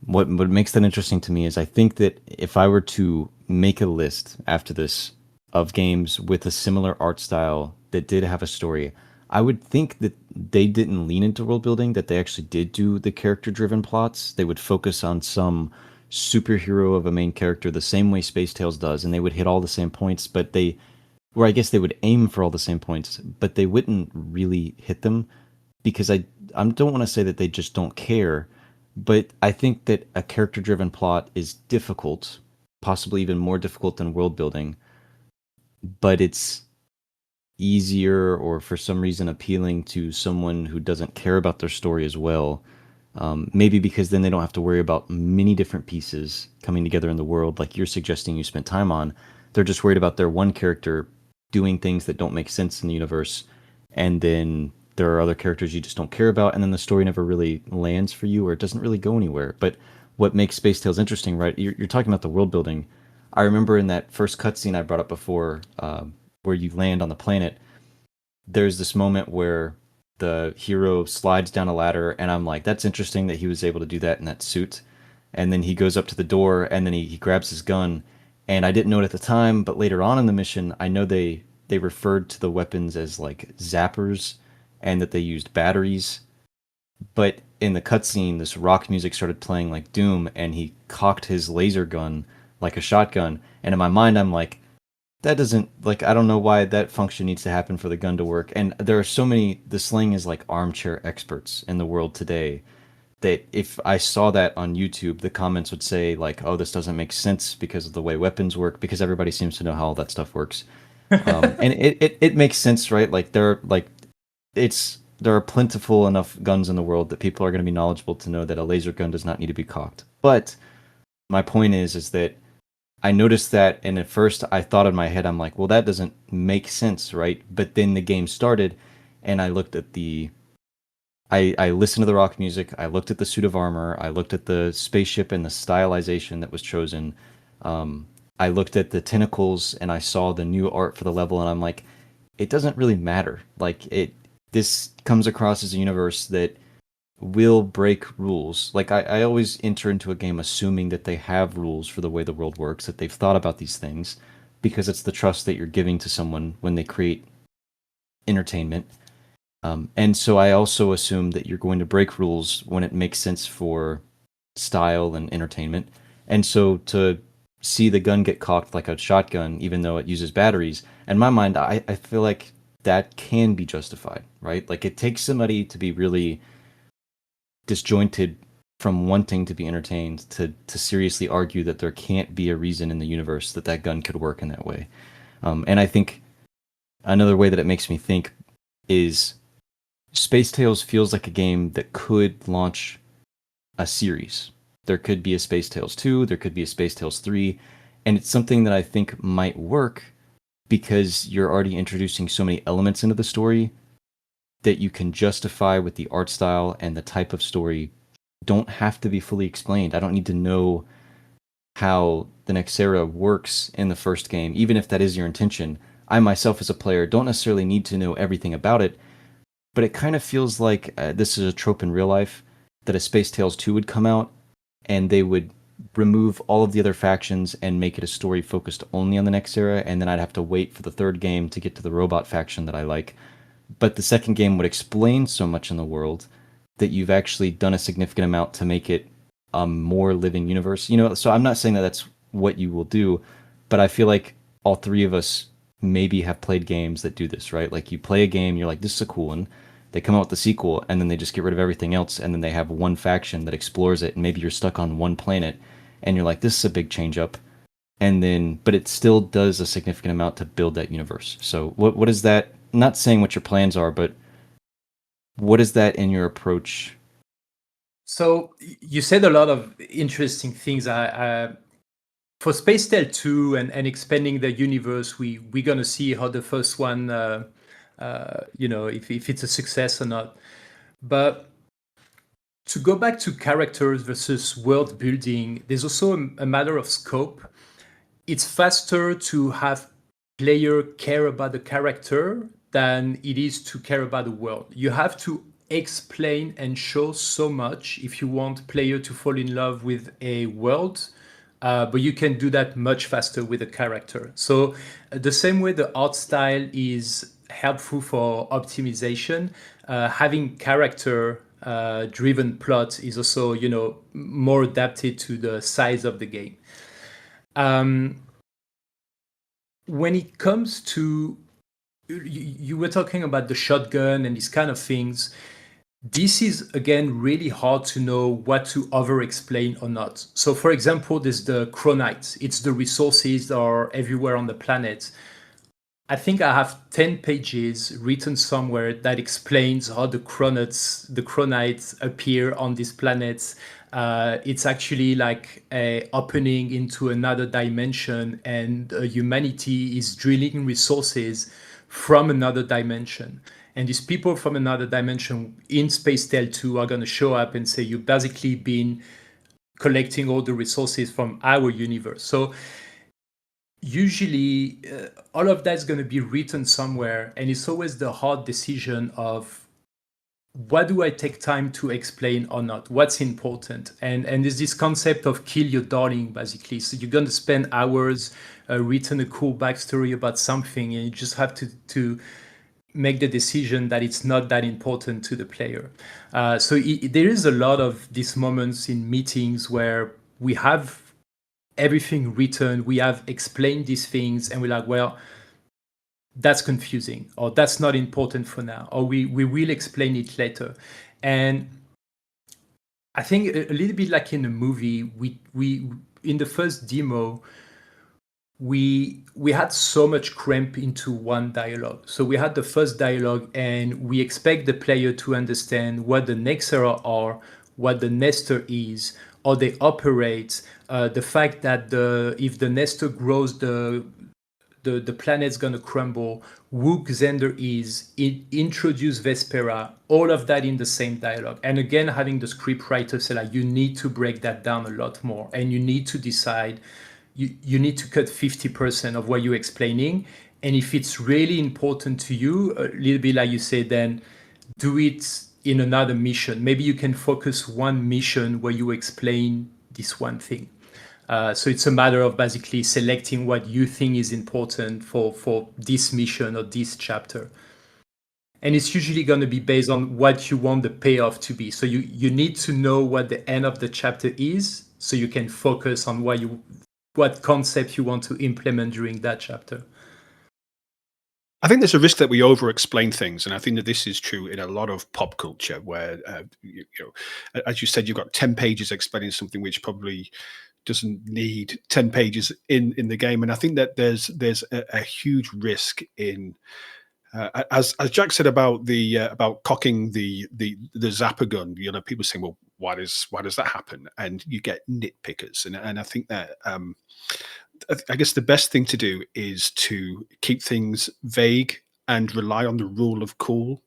[SPEAKER 1] what makes that interesting to me is I think that if I were to make a list after this of games with a similar art style that did have a story, I would think that they didn't lean into world building, that they actually did do the character driven plots. They would focus on some superhero of a main character the same way Space Tales does, and they would hit all the same points, but or I guess they would aim for all the same points, but they wouldn't really hit them because I don't want to say that they just don't care, but I think that a character driven plot is difficult, possibly even more difficult than world building, but it's easier or for some reason appealing to someone who doesn't care about their story as well. Maybe because then they don't have to worry about many different pieces coming together in the world like you're suggesting you spent time on. They're just worried about their one character doing things that don't make sense in the universe, and then there are other characters you just don't care about, and then the story never really lands for you or it doesn't really go anywhere. But what makes Space Tales interesting, right? You're talking about the world building. I remember in that first cutscene I brought up before, where you land on the planet, there's this moment where the hero slides down a ladder, and I'm like, that's interesting that he was able to do that in that suit. And then he goes up to the door, and then he grabs his gun. And I didn't know it at the time, but later on in the mission, I know they referred to the weapons as like zappers, and that they used batteries. But in the cutscene, this rock music started playing like Doom, and he cocked his laser gun like a shotgun. And in my mind, I'm like, that doesn't, like, I don't know why that function needs to happen for the gun to work. And there are so many, the slang is like armchair experts in the world today, that if I saw that on YouTube, the comments would say like, "Oh, this doesn't make sense because of the way weapons work," because everybody seems to know how all that stuff works. And it makes sense, right? Like there are plentiful enough guns in the world that people are going to be knowledgeable to know that a laser gun does not need to be cocked. But my point is that I noticed that, and at first I thought in my head, I'm like, well, that doesn't make sense, right? But then the game started, and I looked at I listened to the rock music, I looked at the suit of armor, I looked at the spaceship and the stylization that was chosen. I looked at the tentacles, and I saw the new art for the level, and I'm like, it doesn't really matter. This comes across as a universe that will break rules. Like I always enter into a game assuming that they have rules for the way the world works, that they've thought about these things, because it's the trust that you're giving to someone when they create entertainment. And so I also assume that you're going to break rules when it makes sense for style and entertainment. And so to see the gun get cocked like a shotgun, even though it uses batteries, in my mind, I feel like that can be justified, right? Like it takes somebody to be really disjointed from wanting to be entertained to seriously argue that there can't be a reason in the universe that that gun could work in that way. And I think another way that it makes me think is Space Tales feels like a game that could launch a series. There could be a Space Tales 2, there could be a Space Tales 3, and it's something that I think might work because you're already introducing so many elements into the story that you can justify with the art style, and the type of story don't have to be fully explained. I don't need to know how the Nexera works in the first game, even if that is your intention. I myself as a player don't necessarily need to know everything about it, but it kind of feels like this is a trope in real life, that a Space Tales 2 would come out and they would remove all of the other factions and make it a story focused only on the Nexera, and then I'd have to wait for the third game to get to the robot faction that I like. But the second game would explain so much in the world that you've actually done a significant amount to make it a more living universe. So I'm not saying that that's what you will do, but I feel like all three of us maybe have played games that do this, right? Like you play a game, you're like, this is a cool one. They come out with the sequel, and then they just get rid of everything else, and then they have one faction that explores it, and maybe you're stuck on one planet, and you're like, this is a big change up. And then, but it still does a significant amount to build that universe. So what is that? Not saying what your plans are, but what is that in your approach?
[SPEAKER 3] So you said a lot of interesting things. For Space Tale 2 and expanding the universe, we're going to see how the first one, if it's a success or not. But to go back to characters versus world building, there's also a matter of scope. It's faster to have player care about the character than it is to care about the world. You have to explain and show so much if you want player to fall in love with a world, but you can do that much faster with a character. So the same way the art style is helpful for optimization, having character driven plot is also more adapted to the size of the game. When it comes to, you were talking about the shotgun and these kind of things. This is, again, really hard to know what to over-explain or not. So, for example, there's the chronite. It's the resources that are everywhere on the planet. I think I have 10 pages written somewhere that explains how the chronites appear on these planets. It's actually like a opening into another dimension, and humanity is drilling resources from another dimension. And these people from another dimension in Space Tale 2 are going to show up and say, you've basically been collecting all the resources from our universe. So usually all of that's going to be written somewhere, and it's always the hard decision of what do I take time to explain or not? What's important? And there's this concept of kill your darling, basically. So you're going to spend hours written a cool backstory about something, and you just have to make the decision that it's not that important to the player. So there is a lot of these moments in meetings where we have everything written, we have explained these things, and we're like, well, that's confusing, or that's not important for now, or we will explain it later. And I think a little bit like in a movie, we in the first demo, we had so much cramp into one dialogue. So we had the first dialogue, and we expect the player to understand what the Nexera are, what the Nestor is, how they operate, the fact that if the Nestor grows, the planet's going to crumble, who Xander is, introduce Vespera, all of that in the same dialogue. And again, having the script writer say, like, you need to break that down a lot more, and you need to decide, you need to cut 50% of what you're explaining. And if it's really important to you, a little bit like you say, then do it in another mission. Maybe you can focus one mission where you explain this one thing. So it's a matter of basically selecting what you think is important for this mission or this chapter. And it's usually going to be based on what you want the payoff to be. So you need to know what the end of the chapter is, so you can focus on what concept you want to implement during that chapter.
[SPEAKER 2] I think there's a risk that we over-explain things, and I think that this is true in a lot of pop culture, where as you said, you've got 10 pages explaining something which probably doesn't need 10 pages in the game. And I think that there's a huge risk in, as Jack said about about cocking the zapper gun. People saying, well, why does that happen? And you get nitpickers, and I think that I guess the best thing to do is to keep things vague and rely on the rule of cool.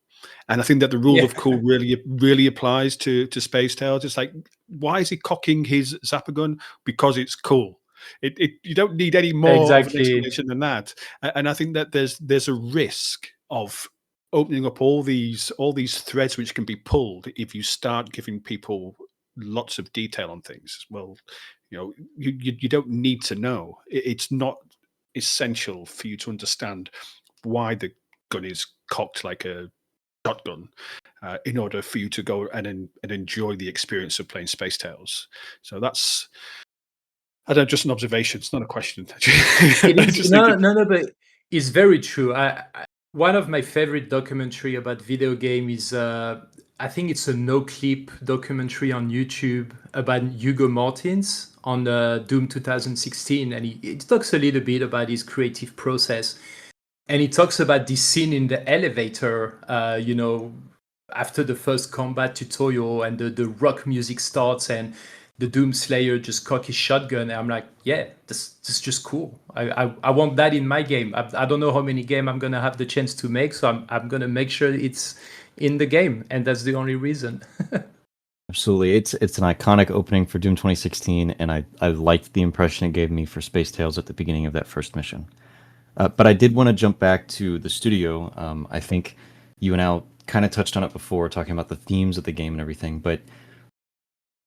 [SPEAKER 2] And I think that the rule of cool really applies to Space Tales. It's like, why is he cocking his zapper gun? Because it's cool. You don't need any more of an explanation than that. And I think that there's a risk of opening up all these threads which can be pulled if you start giving people lots of detail on things. Well, you don't need to know. It's not essential for you to understand why the gun is cocked like a shotgun in order for you to go and enjoy the experience of playing Space Tales. So that's, I don't know, just an observation. It's not a question.
[SPEAKER 3] It is, no, but it's very true. One of my favorite documentary about video game is I think it's a no-clip documentary on YouTube about Hugo Martins on Doom 2016, and he talks a little bit about his creative process. And he talks about this scene in the elevator, after the first combat tutorial, and the rock music starts, and the Doom Slayer just cock his shotgun. And I'm like, yeah, this is just cool. I want that in my game. I don't know how many games I'm going to have the chance to make, so I'm going to make sure it's in the game. And that's the only reason.
[SPEAKER 1] Absolutely. It's an iconic opening for Doom 2016, and I liked the impression it gave me for Space Tales at the beginning of that first mission. But I did want to jump back to the studio. I think you and Al kind of touched on it before, talking about the themes of the game and everything. But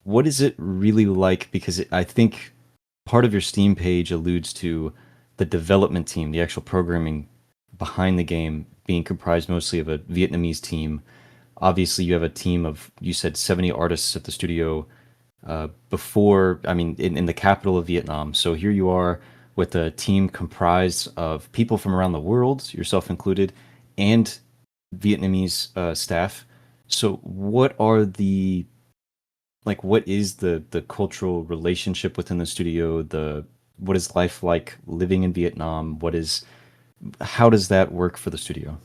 [SPEAKER 1] what is it really like? Because I think part of your Steam page alludes to the development team, the actual programming behind the game being comprised mostly of a Vietnamese team. Obviously, you have a team of, you said, 70 artists at the studio in the capital of Vietnam. So here you are with a team comprised of people from around the world, yourself included, and Vietnamese staff. So what is the cultural relationship within the studio? What is life like living in Vietnam? How does that work for the studio?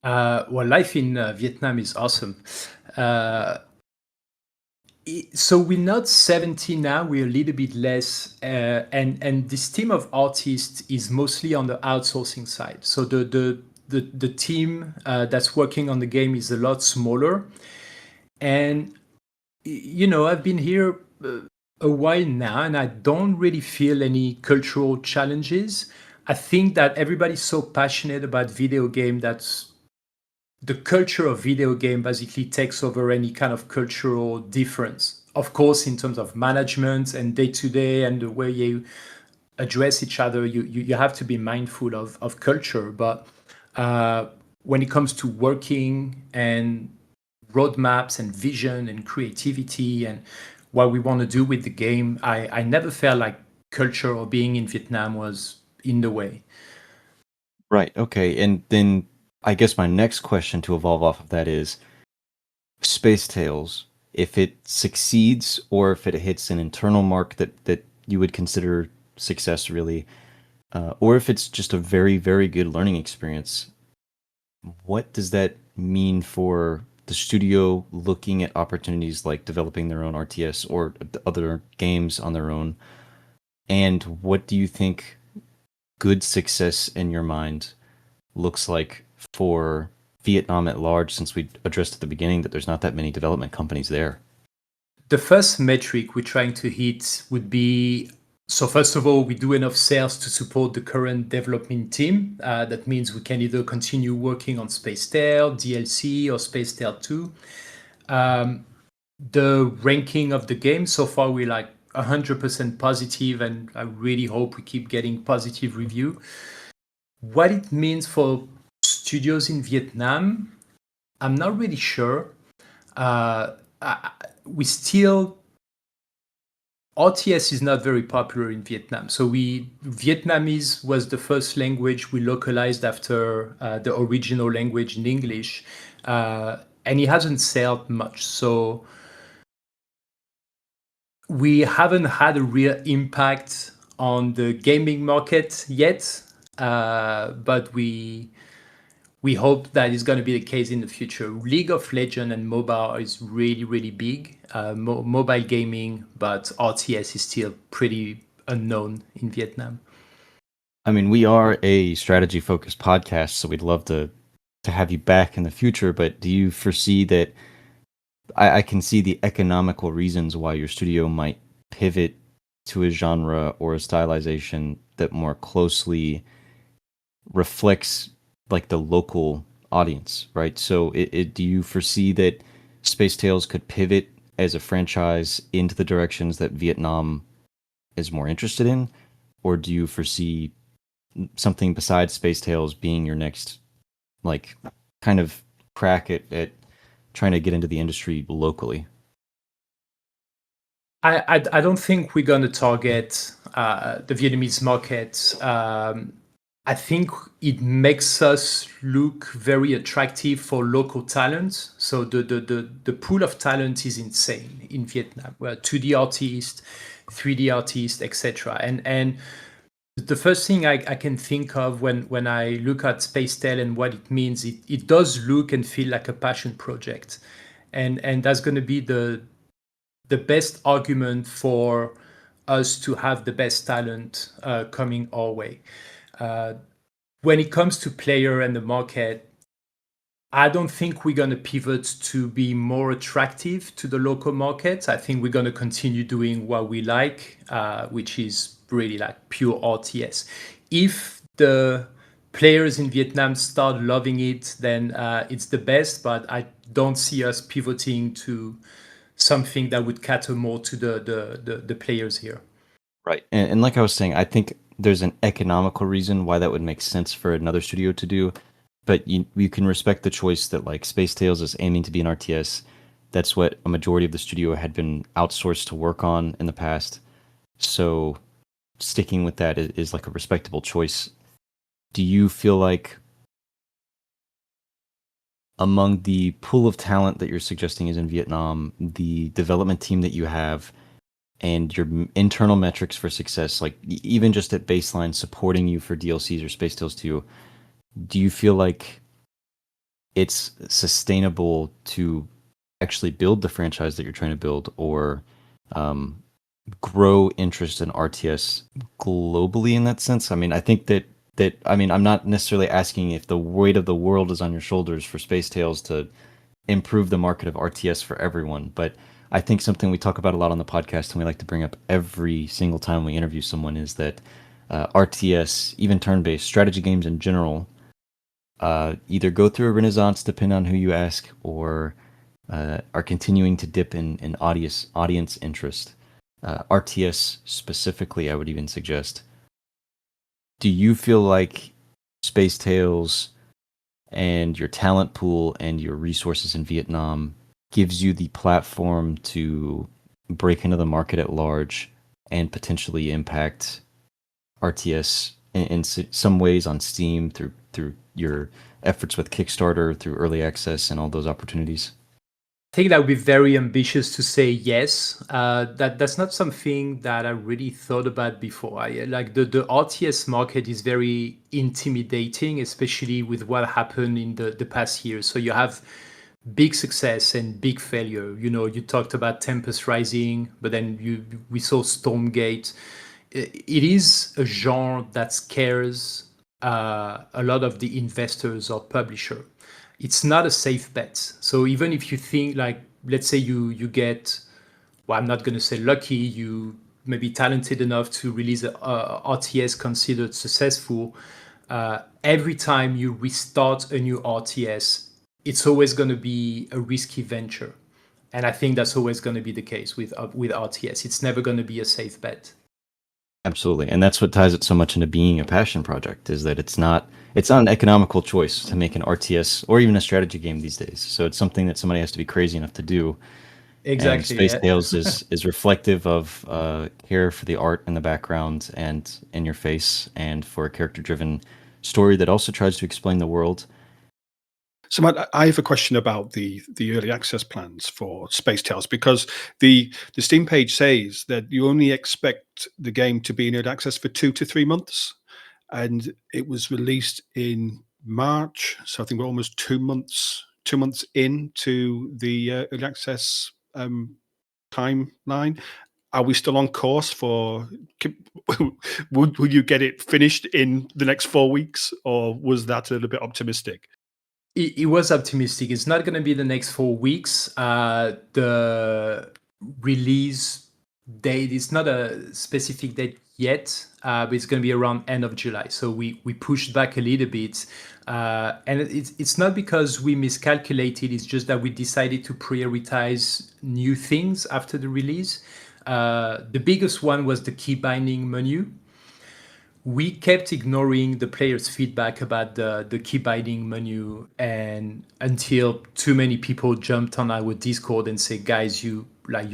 [SPEAKER 3] Well, life in Vietnam is awesome. So we're not 70 now, we're a little bit less, and this team of artists is mostly on the outsourcing side. So the team that's working on the game is a lot smaller. And I've been here a while now, and I don't really feel any cultural challenges. I think that everybody's so passionate about video game that the culture of video game basically takes over any kind of cultural difference. Of course, in terms of management and day to day and the way you address each other, you have to be mindful of culture. But when it comes to working and roadmaps and vision and creativity and what we want to do with the game, I never felt like culture or being in Vietnam was in the way.
[SPEAKER 1] Right. Okay. And then I guess my next question to evolve off of that is Space Tales, if it succeeds or if it hits an internal mark that you would consider success really, or if it's just a very, very good learning experience, what does that mean for the studio looking at opportunities like developing their own RTS or other games on their own? And what do you think good success in your mind looks like for Vietnam at large, since we addressed at the beginning that there's not that many development companies there?
[SPEAKER 3] The first metric we're trying to hit would be, so first of all, we do enough sales to support the current development team. That means we can either continue working on Space Tale, DLC, or Space Tale 2. The ranking of the game, so far we're like 100% positive, and I really hope we keep getting positive review. What it means for studios in Vietnam, I'm not really sure. We still, RTS is not very popular in Vietnam. So Vietnamese was the first language we localized after the original language in English, and it hasn't sold much. So we haven't had a real impact on the gaming market yet, but we hope that is going to be the case in the future. League of Legends and mobile is really, really big, mobile gaming, but RTS is still pretty unknown in Vietnam.
[SPEAKER 1] I mean, we are a strategy-focused podcast, so we'd love to have you back in the future, but do you foresee that I can see the economical reasons why your studio might pivot to a genre or a stylization that more closely reflects like the local audience, right? So do you foresee that Space Tales could pivot as a franchise into the directions that Vietnam is more interested in? Or do you foresee something besides Space Tales being your next like kind of crack at trying to get into the industry locally?
[SPEAKER 3] I don't think we're going to target the Vietnamese market. I think it makes us look very attractive for local talent. So the pool of talent is insane in Vietnam. We're 2D artists, 3D artists, etc. And the first thing I can think of when I look at Space Tale and what it means, it does look and feel like a passion project. And that's going to be the best argument for us to have the best talent coming our way. When it comes to player and the market, I don't think we're going to pivot to be more attractive to the local market. I think we're going to continue doing what we like, which is really like pure RTS. If the players in Vietnam start loving it, then it's the best, but I don't see us pivoting to something that would cater more to the players here.
[SPEAKER 1] Right. And like I was saying, I think there's an economical reason why that would make sense for another studio to do, but you can respect the choice that like Space Tales is aiming to be an RTS. That's what a majority of the studio had been outsourced to work on in the past. So sticking with that is like a respectable choice. Do you feel like among the pool of talent that you're suggesting is in Vietnam, the development team that you have, and your internal metrics for success, like even just at baseline supporting you for DLCs or Space Tales 2, do you feel like it's sustainable to actually build the franchise that you're trying to build, or grow interest in RTS globally in that sense? I mean, I think that I mean, I'm not necessarily asking if the weight of the world is on your shoulders for Space Tales to improve the market of RTS for everyone, but I think something we talk about a lot on the podcast and we like to bring up every single time we interview someone is that RTS, even turn-based strategy games in general, either go through a renaissance, depending on who you ask, or are continuing to dip in audience interest. RTS specifically, I would even suggest. Do you feel like Space Tales and your talent pool and your resources in Vietnam gives you the platform to break into the market at large and potentially impact RTS in some ways on Steam through your efforts with Kickstarter, through early access and all those opportunities?
[SPEAKER 3] I think that would be very ambitious to say yes. That's not something that I really thought about before. Like the RTS market is very intimidating, especially with what happened in the past year. So you have big success and big failure. You talked about Tempest Rising, but then we saw Stormgate. It is a genre that scares a lot of the investors or publisher. It's not a safe bet. So even if you think, like, let's say you get, well, I'm not going to say lucky, you may be talented enough to release a RTS considered successful. Every time you restart a new RTS, it's always going to be a risky venture. And I think that's always going to be the case with RTS. It's never going to be a safe bet.
[SPEAKER 1] Absolutely. And that's what ties it so much into being a passion project, is that it's not an economical choice to make an RTS or even a strategy game these days. So it's something that somebody has to be crazy enough to do.
[SPEAKER 3] Exactly.
[SPEAKER 1] And Space Tales is reflective of care for the art in the background and in your face, and for a character-driven story that also tries to explain the world.
[SPEAKER 2] So, Matt, I have a question about the early access plans for Space Tales, because the Steam page says that you only expect the game to be in early access for 2 to 3 months, and it was released in March. So I think we're almost 2 months into the early access timeline. Are we still on course for? Will you get it finished in the next 4 weeks, or was that a little bit optimistic?
[SPEAKER 3] It was optimistic. It's not going to be the next 4 weeks. The release date is not a specific date yet, but it's going to be around end of July. So we pushed back a little bit. And it's not because we miscalculated. It's just that we decided to prioritize new things after the release. The biggest one was the key binding menu. We kept ignoring the players' feedback about the key binding menu, and until too many people jumped on our Discord and said, guys, you're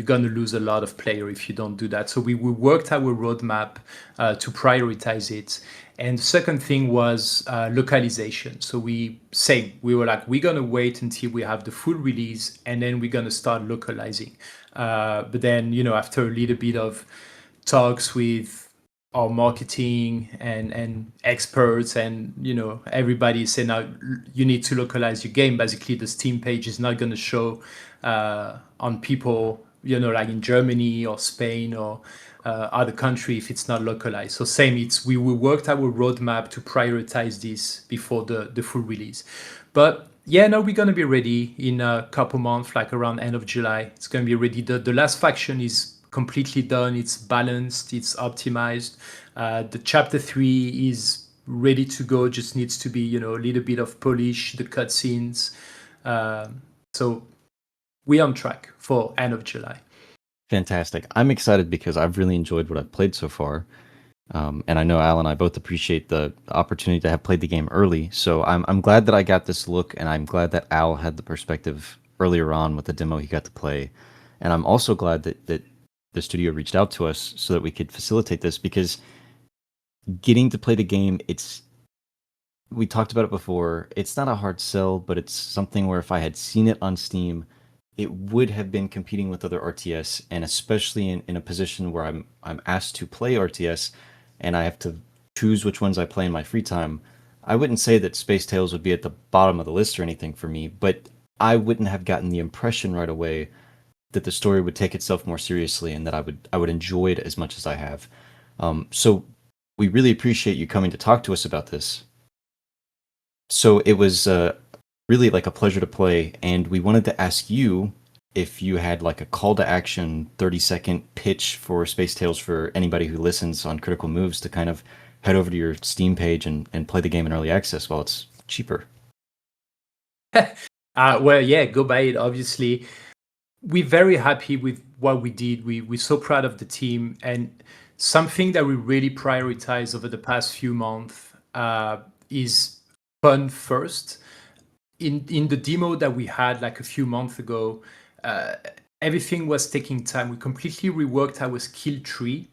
[SPEAKER 3] gonna lose a lot of player if you don't do that. So we worked our roadmap to prioritize it. And the second thing was localization. So we were like, we're gonna wait until we have the full release, and then we're gonna start localizing. But then, after a little bit of talks with our marketing and experts, and everybody said, now you need to localize your game. Basically, the Steam page is not going to show on people, like in Germany or Spain or other country if it's not localized. So we worked our roadmap to prioritize this before the full release. But yeah, no, we're going to be ready in a couple months, like around end of July. It's going to be ready. The last faction is completely done. It's balanced, it's optimized. The chapter 3 is ready to go, just needs to be, a little bit of polish, the cutscenes. So we're on track for end of July.
[SPEAKER 1] Fantastic. I'm excited because I've really enjoyed what I've played so far. And I know Al and I both appreciate the opportunity to have played the game early. So I'm glad that I got this look, and I'm glad that Al had the perspective earlier on with the demo he got to play. And I'm also glad that the studio reached out to us so that we could facilitate this, because getting to play the game, we talked about it before, it's not a hard sell, but it's something where if I had seen it on Steam, it would have been competing with other RTS, and especially in a position where I'm asked to play RTS and I have to choose which ones I play in my free time. I wouldn't say that Space Tales would be at the bottom of the list or anything for me, but I wouldn't have gotten the impression right away that the story would take itself more seriously and that I would enjoy it as much as I have. So we really appreciate you coming to talk to us about this. So it was really like a pleasure to play, and we wanted to ask you if you had like a call to action 30-second pitch for Space Tales for anybody who listens on Critical Moves to kind of head over to your Steam page and play the game in early access while it's cheaper.
[SPEAKER 3] Well, yeah, go buy it. Obviously, we're very happy with what we did. We're so proud of the team, and something that we really prioritize over the past few months is fun first. In the demo that we had like a few months ago, everything was taking time. We completely reworked our skill tree,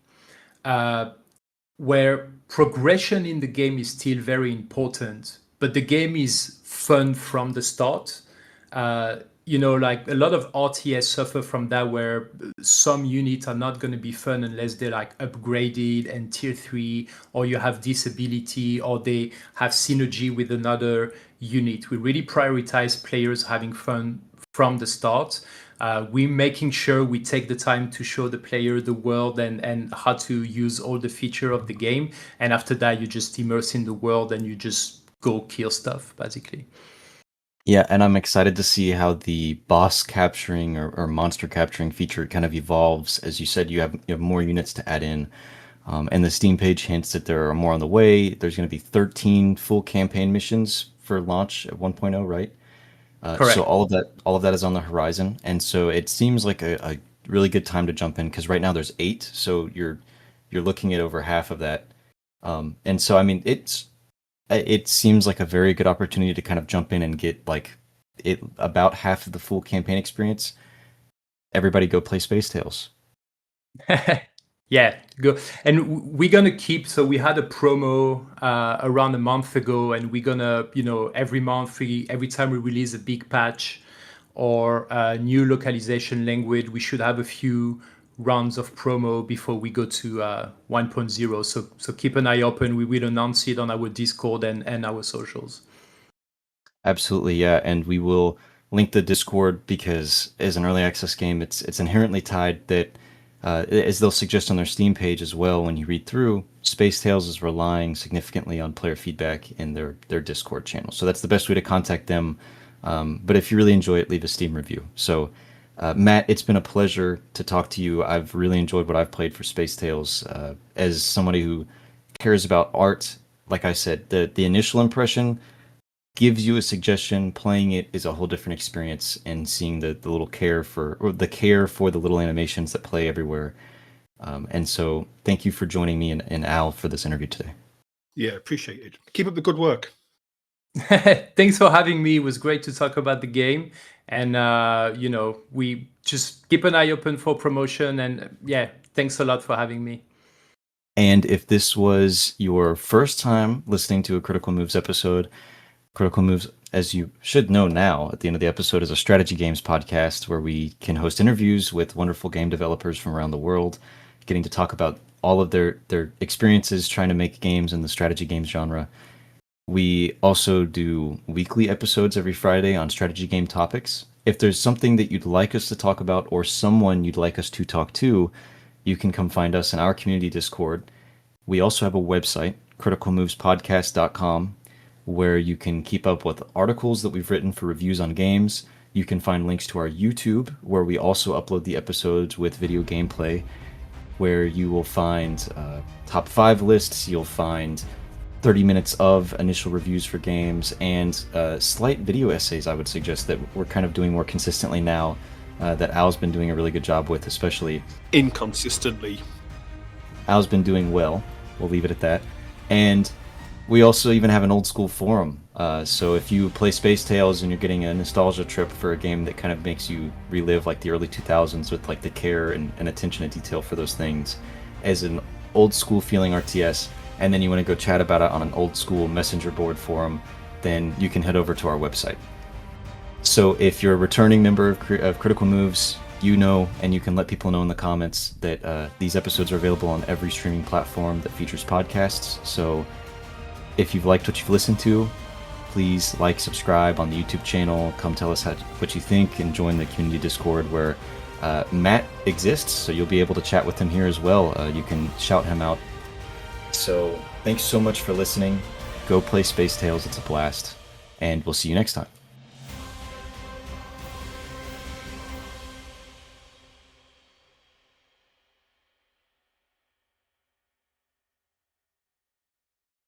[SPEAKER 3] where progression in the game is still very important, but the game is fun from the start. Like a lot of RTS suffer from that, where some units are not going to be fun unless they're like upgraded and tier 3, or you have disability, or they have synergy with another unit. We really prioritize players having fun from the start. We're making sure we take the time to show the player the world and how to use all the feature of the game. And after that, you just immerse in the world and you just go kill stuff, basically.
[SPEAKER 1] Yeah, and I'm excited to see how the boss capturing or monster capturing feature kind of evolves. As you said, you have more units to add in. And the Steam page hints that there are more on the way. There's going to be 13 full campaign missions for launch at 1.0, right?
[SPEAKER 3] Correct.
[SPEAKER 1] So all of that is on the horizon, and so it seems like a really good time to jump in, because right now there's 8, so you're looking at over half of that. And so I mean it seems like a very good opportunity to kind of jump in and get like about half of the full campaign experience. Everybody go play Space Tales.
[SPEAKER 3] Yeah, go. And we're gonna keep. So we had a promo around a month ago, and we're gonna, every month, every time we release a big patch or a new localization language, we should have a few rounds of promo before we go to 1.0. So keep an eye open. We will announce it on our Discord and our socials.
[SPEAKER 1] Absolutely, yeah, and we will link the Discord, because as an early access game, it's inherently tied that, as they'll suggest on their Steam page as well, when you read through, Space Tales is relying significantly on player feedback in their Discord channel. So that's the best way to contact them. But if you really enjoy it, leave a Steam review. So, Matt, it's been a pleasure to talk to you. I've really enjoyed what I've played for Space Tales. As somebody who cares about art, like I said, the initial impression gives you a suggestion. Playing it is a whole different experience, and seeing the little care for the little animations that play everywhere. And so thank you for joining me and Al for this interview today.
[SPEAKER 2] Yeah, appreciate it. Keep up the good work.
[SPEAKER 3] Thanks for having me. It was great to talk about the game. And, we just keep an eye open for promotion. And yeah, thanks a lot for having me.
[SPEAKER 1] And if this was your first time listening to a Critical Moves episode, Critical Moves, as you should know now, at the end of the episode, is a strategy games podcast where we can host interviews with wonderful game developers from around the world, getting to talk about all of their experiences trying to make games in the strategy games genre. We also do weekly episodes every Friday on strategy game topics. If there's something that you'd like us to talk about, or someone you'd like us to talk to, you can come find us in our community Discord. We also have a website, criticalmovespodcast.com, where you can keep up with articles that we've written for reviews on games. You can find links to our YouTube, where we also upload the episodes with video gameplay, where you will find top 5 lists, you'll find 30 minutes of initial reviews for games, and slight video essays, I would suggest, that we're kind of doing more consistently now, that Al's been doing a really good job with, especially.
[SPEAKER 2] Inconsistently.
[SPEAKER 1] Al's been doing well. We'll leave it at that. And we also even have an old school forum. So if you play Space Tales and you're getting a nostalgia trip for a game that kind of makes you relive like the early 2000s with like the care and attention to detail for those things as an old school feeling RTS, and then you want to go chat about it on an old school messenger board forum, then you can head over to our website. So if you're a returning member of Critical Moves, and you can let people know in the comments that these episodes are available on every streaming platform that features podcasts. So if you've liked what you've listened to, please like, subscribe on the YouTube channel, come tell us what you think, and join the community Discord where Matt exists, so you'll be able to chat with him here as well. You can shout him out. So thanks so much for listening. Go play Space Tales, it's a blast, and we'll see you next time.